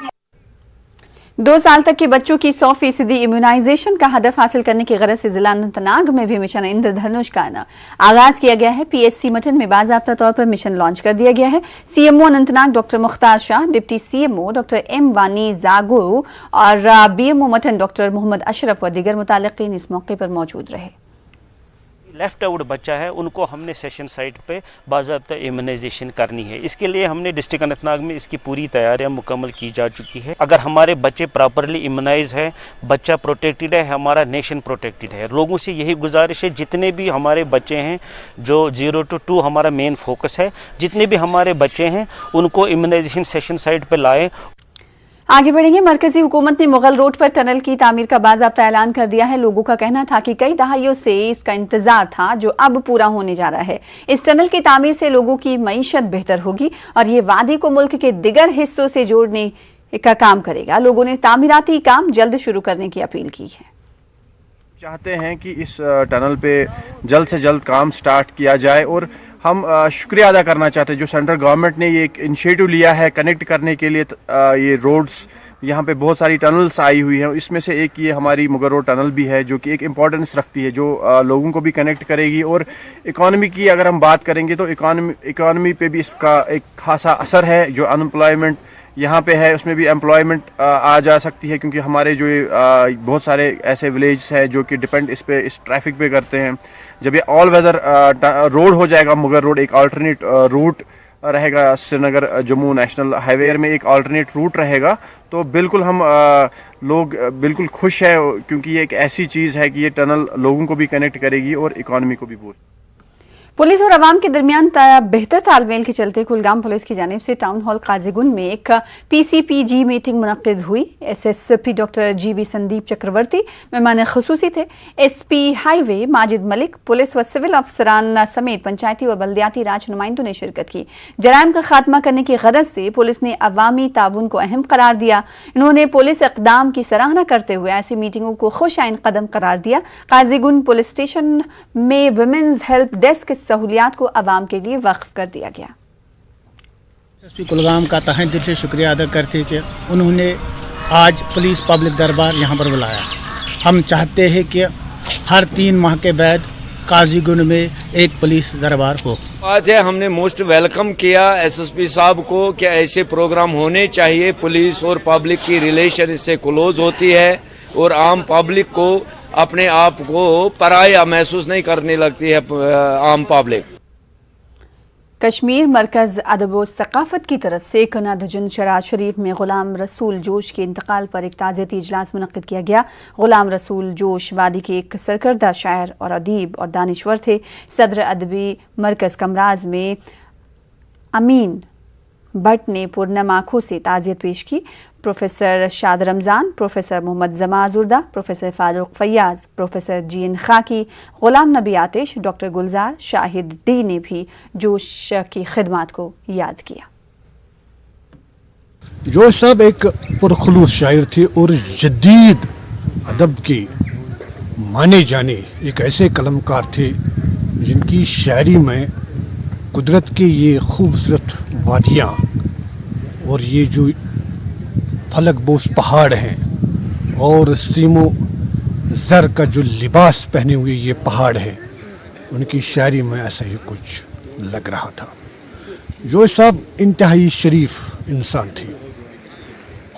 2 साल तक के बच्चों की 100% इम्यूनाइजेशन का हदफ हासिल करने की गरज से जिला अनंतनाग में भी मिशन इंद्रधनुष का आगाज किया गया है। PSC मटन में बाज़ाब्ता तौर पर मिशन लॉन्च कर दिया गया है। CMO Anantnag doctor Mukhtar Shah, deputy CMO doctor M Wani जागो और BMO मटन डॉक्टर मोहम्मद अशरफ व दीगर मुतालिकीन इस मौके पर मौजूद रहे। लेफ्ट आउट बच्चा है उनको हमने सेशन साइट पे बाज़ाब्ता इम्यूनाइजेशन करनी है। इसके लिए हमने डिस्ट्रिक्ट अनंतनाग में इसकी पूरी तैयारियां मुकम्मल की जा चुकी है। अगर हमारे बच्चे प्रॉपरली इम्यूनाइज है, बच्चा प्रोटेक्टेड है, हमारा नेशन प्रोटेक्टेड है। लोगों से यही गुजारिश है, जितने भी हमारे बच्चे हैं जो 0 to 2 हमारा मेन फोकस है, जितने भी हमारे बच्चे हैं उनको इम्यूनाइजेशन सेशन साइट पर लाएँ। आगे बढ़ेंगे। मरकजी हुकूमत ने मुगल रोड पर टनल की तामीर का बाज़ाब्ता ऐलान कर दिया है। लोगों का कहना था कि कई दहाइयों से इसका इंतजार था, जो अब पूरा होने जा रहा है। इस टनल की तामीर से लोगों की मईशत बेहतर होगी और ये वादी को मुल्क के दिगर हिस्सों से जोड़ने का काम करेगा। लोगों ने तामीराती काम जल्द शुरू करने की अपील की है। चाहते हैं कि इस टनल पे जल्द से जल्द काम स्टार्ट किया जाए और हम शुक्रिया अदा करना चाहते हैं जो सेंट्रल गवर्नमेंट ने ये एक इनिशिएटिव लिया है कनेक्ट करने के लिए। ये रोड्स यहाँ पे बहुत सारी टनल्स आई हुई हैं, इसमें से एक ये हमारी मुगल रोड टनल भी है जो कि एक इम्पॉर्टेंस रखती है, जो लोगों को भी कनेक्ट करेगी। और इकॉनमी की अगर हम बात करेंगे तो इकॉनमी पे भी इसका एक खासा असर है। जो अनएम्प्लॉयमेंट यहाँ पे है उसमें भी एम्प्लॉयमेंट आ जा सकती है, क्योंकि हमारे जो बहुत सारे ऐसे विलेज हैं जो कि डिपेंड इस ट्रैफिक पे करते हैं। जब ये ऑल वेदर रोड हो जाएगा, मुगल रोड एक अल्टरनेट रूट रहेगा, श्रीनगर जम्मू नेशनल हाईवे में एक अल्टरनेट रूट रहेगा, तो बिल्कुल हम लोग बिल्कुल खुश है, क्योंकि ये एक ऐसी चीज़ है कि ये टनल लोगों को भी कनेक्ट करेगी और इकॉनमी को भी बूस्ट। पुलिस और अवाम के दरमियान बेहतर तालमेल के चलते कुलगाम पुलिस की जानिब से टाउन हॉल काजीगुंड में एक PCPG मीटिंग मुनक्किद हुई। SSP डॉक्टर GB संदीप चक्रवर्ती मेहमान खुसूसी थे। SP highway Majid Malik, police व सिविल अफसरान समेत पंचायती और बल्दियाती राज नुमाइंदों ने शिरकत की। जराइम का खात्मा करने की गरज से पुलिस ने अवामी ताउन को अहम करार दिया। इन्होंने पुलिस इक़दाम की सराहना करते हुए ऐसी मीटिंगों को खुश आइन कदम करार दिया। काजीगुंड पुलिस स्टेशन में वुमेन्स हेल्प डेस्क सहूलियात को आवाम के लिए वक्फ कर दिया गया। एसपी कुलगाम का तहे दिल से शुक्रिया अदा करते हैं कि उन्होंने आज पुलिस पब्लिक दरबार यहाँ पर बुलाया। हम चाहते हैं कि हर 3 माह के बाद काजीगुंड में एक पुलिस दरबार हो। बात है, हमने मोस्ट वेलकम किया SSP साहब को कि ऐसे प्रोग्राम होने चाहिए। पुलिस और पब्लिक की रिलेशन इससे क्लोज होती है और आम पब्लिक को अपने आप को पराया महसूस नहीं करने लगती है आम पब्लिक। कश्मीर मरकज़ अदब व सक़ाफ़त की तरफ से कनादजुन शराज शरीफ में ग़ुलाम रसूल जोश के इंतकाल पर एक ताज़ियती इजलास मुनक़्क़िद किया गया। ग़ुलाम रसूल जोश वादी के एक सरकर्दा शायर और अदीब और दानिश्वर थे। सदर अदबी मरकज़ कमराज में अमीन भट्ट ने पुरनम आँखों से ताज़ियत पेश की। प्रोफेसर शाद रमज़ान, प्रोफेसर मोहम्मद जमाजुर्दा, प्रोफेसर फारूक फैयाज, प्रोफेसर जीन खाकी, ग़ुलाम नबी आतिश, डॉक्टर गुलजार शाहिद डी ने भी जोश की खिदमत को याद किया। जोश साहब एक पुरखुलूस शायर थे और जदीद अदब के माने जाने एक ऐसे कलमकार थे जिनकी शायरी में कुदरत के ये खूबसूरत वादियाँ और ये जो फलक बोस पहाड़ हैं और सीमो ज़र का जो लिबास पहने हुए ये पहाड़ है, उनकी शायरी में ऐसा ही कुछ लग रहा था। जोश साहब इंतहाई शरीफ इंसान थे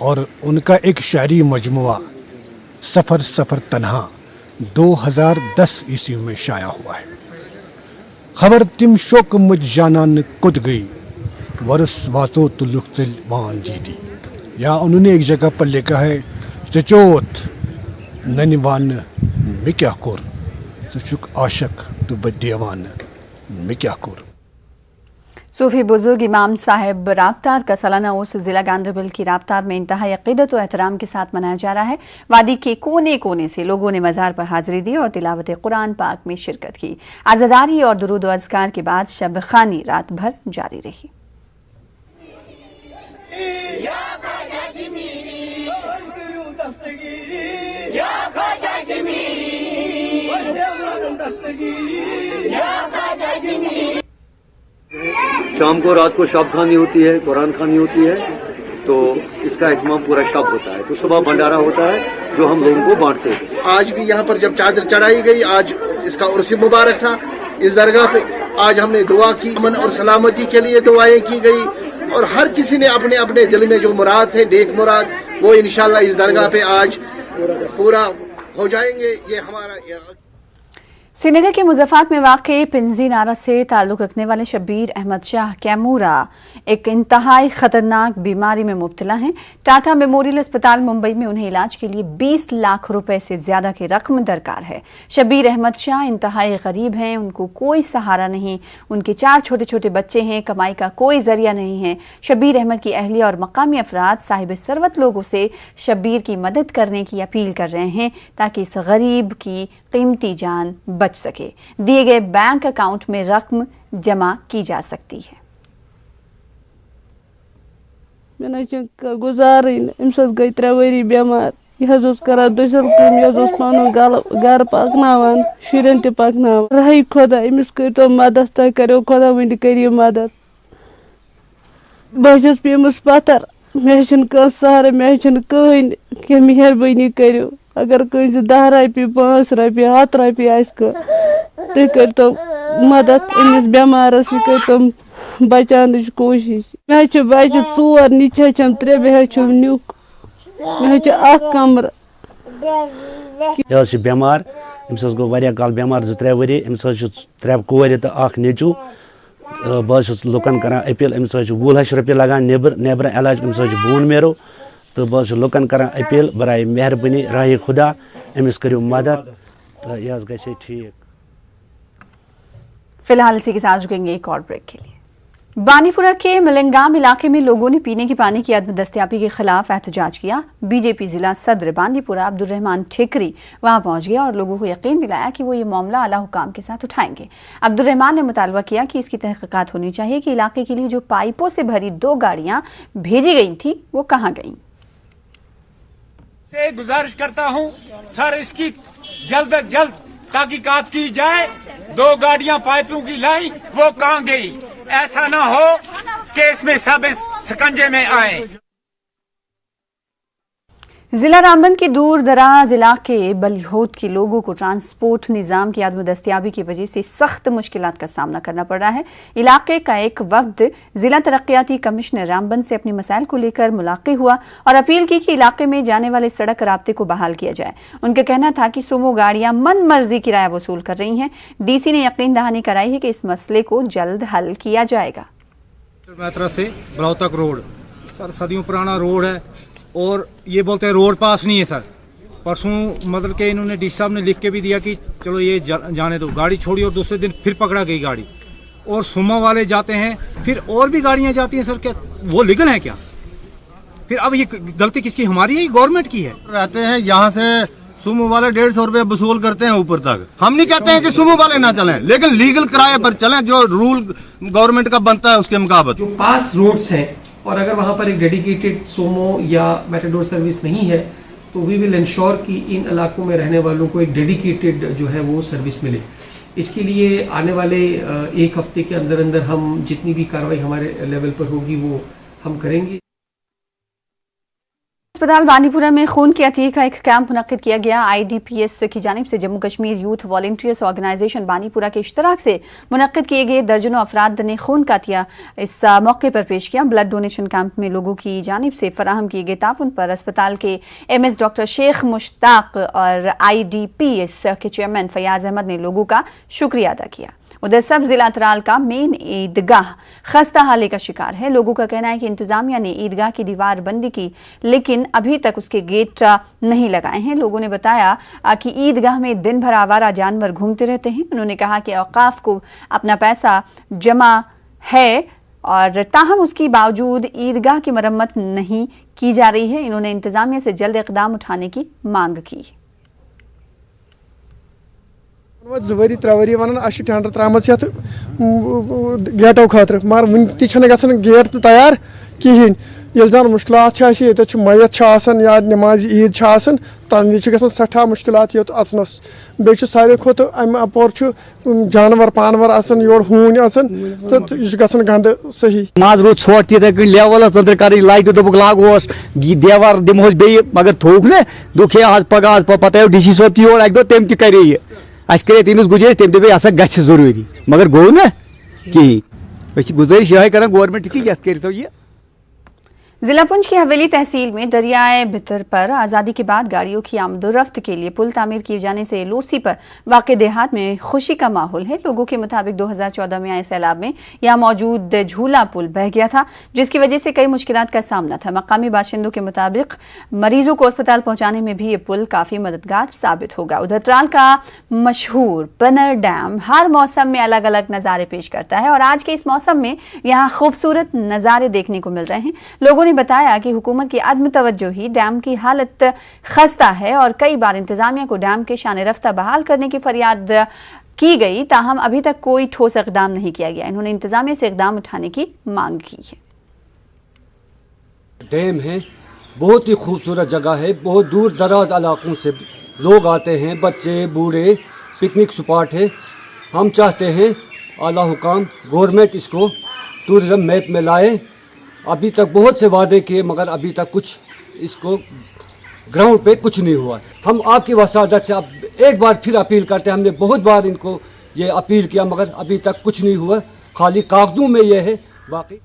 और उनका एक शायरी मजमुआ सफ़र सफ़र तन्हा 2010 ईस्वी में शाया हुआ है। खबर तिम शोक मुझ जानान कुद गई वरस वाजो तुलुक मान दीदी। या उन्होंने एक जगह पर लिखा है चचोत ननिवान में क्या कोर चुक आशक तो बदेवान में क्या कोर। सूफी बुजुर्ग इमाम साहिब राबतार का सालाना उर्स जिला गांधरबल की राबतार में इंतहाई अक़ीदत और एहतराम के साथ मनाया जा रहा है। वादी के कोने कोने से लोगों ने मज़ार पर हाजिरी दी और तिलावत कुरान पाक में शिरकत की। आज़ादारी और दुरूद व अज़कार के बाद शब खानी रात भर जारी रही। शाम को रात को शब खानी होती है, कुरान खानी होती है, तो इसका एहतमाम पूरा शब होता है। तो सुबह भंडारा होता है जो हम लोगों को बांटते हैं। आज भी यहाँ पर जब चादर चढ़ाई गई, आज इसका उर्स मुबारक था इस दरगाह पे, आज हमने दुआ की, अमन और सलामती के लिए दुआएं की गई और हर किसी ने अपने अपने दिल में जो मुराद है, नेक मुराद, वो इंशाल्लाह इस दरगाह पे आज पूरा हो जाएंगे। ये हमारा श्रीनगर के मुजफ्फराबाद में वाक़ पिंजी नारा से ताल्लुक़ रखने वाले शब्बीर अहमद शाह कैमूरा एक इंतहाई ख़तरनाक बीमारी में मुब्तला हैं। टाटा मेमोरियल अस्पताल मुंबई में उन्हें इलाज के लिए 20 लाख रुपए से ज़्यादा की रकम दरकार है। शब्बीर अहमद शाह इंतहाई गरीब हैं, उनको कोई सहारा नहीं, उनके 4 छोटे छोटे बच्चे हैं, कमाई का कोई ज़रिया नहीं है। शब्बीर अहमद की अहलिया और मकामी अफराद साहिब सरवत लोगों से शब्बीर की मदद करने की अपील कर रहे हैं ताकि इस गरीब की कीमती जान बच सके। दिए गए बैंक अकाउंट में रकम जमा की जा सकती है। गुजार गई 3 वरी बेमार, यह कर दुसर कम, घर पकन शुरन त पकन। रही खुदा अमिस कर मदद, तुम करो खुदा वन करियो मदद। बस पेमस पत्थर, मे सहारा, मे कहन कि मेहरबानी करो। अगर कहीं 10 रपये 5 रपये 7 रपये तुम कर तो मदद अमिस बेमारस, कर तुम बचान कोशिश। मे बच्चे 4, नीचे 3, बे नुक, मे कमर। यह बेमार, अमिस गो वारिया काल बेमार 2-3 वरी। अमिस 3 कोर तो 1 नेचू। बस लुकन कर अपील, अमिस 20 लाख रुपये लगान नेबर इलाज, अमिस बोन मेरो। तो बस लुकन कर अपील बराए मेहरबानी राही खुदा अमिस करो मदद, तो यह गए ठीक। फिलहाल इसी के साथ रुकेंगे एक और ब्रेक के लिए। बानीपुरा के मलंगाम इलाके में लोगों ने पीने के पानी की अदम दस्तयाबी के खिलाफ एहतजाज किया। बीजेपी जिला सदर बानीपुरा अब्दुल रहमान ठिकरी वहां पहुंच गया और लोगों को यकीन दिलाया कि वो ये मामला आला हुकाम के साथ उठाएंगे। अब्दुल रहमान ने मुतालबा किया कि इसकी तहकीकात होनी चाहिए कि इलाके के लिए जो पाइपों से भरी 2 गाड़ियां भेजी गई थी वो कहाँ गई। से गुजारिश करता हूं सर, इसकी जल्द अज जल्द तहकीकात की जाए। 2 गाड़ियां पाइपों की लाई, वो कहां गई? ऐसा ना हो कि इसमें सब इस शिकंजे में आए। जिला रामबन के दूर दराज इलाके बलिहोद के लोगों को ट्रांसपोर्ट निज़ाम की अदम दस्तयाबी की वजह से सख्त मुश्किलात का सामना करना पड़ रहा है। इलाके का एक वफ्द जिला तरक्याती कमिश्नर रामबन से अपने मसाइल को लेकर मुलाक़े हुआ और अपील की कि इलाके में जाने वाले सड़क राब्ते को बहाल किया जाए। उनका कहना था कि सुमो गाड़ियां मन मर्जी किराया वसूल कर रही हैं। डीसी ने यकीन दहानी कराई है कि इस मसले को जल्द हल किया जाएगा। से बलाव तक रोड सर सदियों पुराना रोड है और ये बोलते हैं रोड पास नहीं है सर। परसों मतलब कि इन्होंने डी साहब ने लिख के भी दिया कि चलो ये जाने दो, गाड़ी छोड़ी और दूसरे दिन फिर पकड़ा गई गाड़ी। और सुमा वाले जाते हैं, फिर और भी गाड़ियां जाती हैं सर। क्या वो लीगल है क्या? फिर अब ये गलती किसकी, हमारी है गवर्नमेंट की है? रहते हैं यहाँ से सुमो वाले 150 रुपए वसूल करते हैं ऊपर तक। हम नहीं कहते हैं कि सुमो वाले ना चलें, लेकिन लीगल किराए पर चलें जो रूल गवर्नमेंट का बनता है उसके मुताबिक। जो पास रोड्स हैं और अगर वहाँ पर एक डेडिकेटेड सोमो या मेटाडोर सर्विस नहीं है तो वी विल इंश्योर कि इन इलाकों में रहने वालों को एक डेडिकेटेड जो है वो सर्विस मिले। इसके लिए आने वाले 1 हफ्ते के अंदर अंदर हम जितनी भी कार्रवाई हमारे लेवल पर होगी वो हम करेंगे। अस्पताल बानीपुरा में खून की अतीक का एक कैंप मुनक्किद किया गया। IDPS की जानिब से Jammu Kashmir youth volunteers organisation Banipura के इश्तराक से मुनक्किद किए गए दर्जनों अफराद ने खून का अतिया इस मौके पर पेश किया। ब्लड डोनेशन कैंप में लोगों की जानिब से फराहम किए गए ताउन पर अस्पताल के MS डॉक्टर शेख मुश्ताक और IDPS के चेयरमैन फयाज अहमद ने लोगों का शुक्रिया अदा किया। उधर सब जिला तराल का मेन ईदगाह खस्ता हाली का शिकार है। लोगों का कहना है कि इंतजामिया ने ईदगाह की दीवार बंदी की लेकिन अभी तक उसके गेट नहीं लगाए हैं। लोगों ने बताया कि ईदगाह में दिन भर आवारा जानवर घूमते रहते हैं। उन्होंने कहा कि औकाफ को अपना पैसा जमा है और ताहम उसके बावजूद ईदगाह की मरम्मत नहीं की जा रही है। इन्होंने इंतजामिया से जल्द इकदाम उठाने की मांग की। 2 वरी 3 वरी वन टेंडर त्रम गेटो खतर मगर वन ग गेट तो तैयार कहें ये जान मुश्किलात मैत या नमाज ईद तम वि सठा मुश्किलात ये अचनस बे सारे खुद अम अपोर जानवर पानवर आसान योर हून आसान तो यह गंद सही नमाज रोज छोट तक लेवल अंदर कर लाइट दोप लागोस देवर दिमोस बे मगर थोक न दुख आज पगह पत आयो DC साहब तोर अक दह तम तक करे तमिस गुजारिश तम दे हसा ग जरूरी मगर गो ना कहीं गुजारिश यह कर गवर्नमेंट की करो ये। जिला पुंछ की हवेली तहसील में दरियाए भितर पर आज़ादी के बाद गाड़ियों की आमदोरफ्त के लिए पुल तामीर किए जाने से लोसी पर वाक़े देहात में खुशी का माहौल है। लोगों के मुताबिक 2014 में आए सैलाब में यहाँ मौजूद झूला पुल बह गया था, जिसकी वजह से कई मुश्किलात का सामना था। मकामी बाशिंदों के मुताबिक मरीजों को अस्पताल पहुँचाने में भी ये पुल काफ़ी मददगार साबित होगा। उधर त्राल का मशहूर बनर डैम हर मौसम में अलग अलग नज़ारे पेश करता है और आज के इस मौसम में यहाँ खूबसूरत नज़ारे देखने को मिल रहे हैं। लोगों ने बताया कि हुकूमत की अदम तवज्जोही डैम की हालत खस्ता है और कई बार इंतजामिया को डैम के शान रफ्ता बहाल करने की फरियाद की गई, ताहम अभी तक कोई ठोस इकदाम नहीं किया गया। इन्होंने इंतजामिया से इकदाम उठाने की मांग की है। डैम है, बहुत ही खूबसूरत जगह है, बहुत दूर दराज इलाकों से लोग आते हैं, बच्चे बूढ़े, पिकनिक स्पॉट है। हम चाहते हैं आला हुकाम गवर्नमेंट इसको टूरिज्म मैप में लाए। अभी तक बहुत से वादे किए मगर अभी तक कुछ इसको ग्राउंड पे कुछ नहीं हुआ। हम आपकी वसादत से अब एक बार फिर अपील करते हैं, हमने बहुत बार इनको ये अपील किया मगर अभी तक कुछ नहीं हुआ, खाली कागजों में ये है, बाकी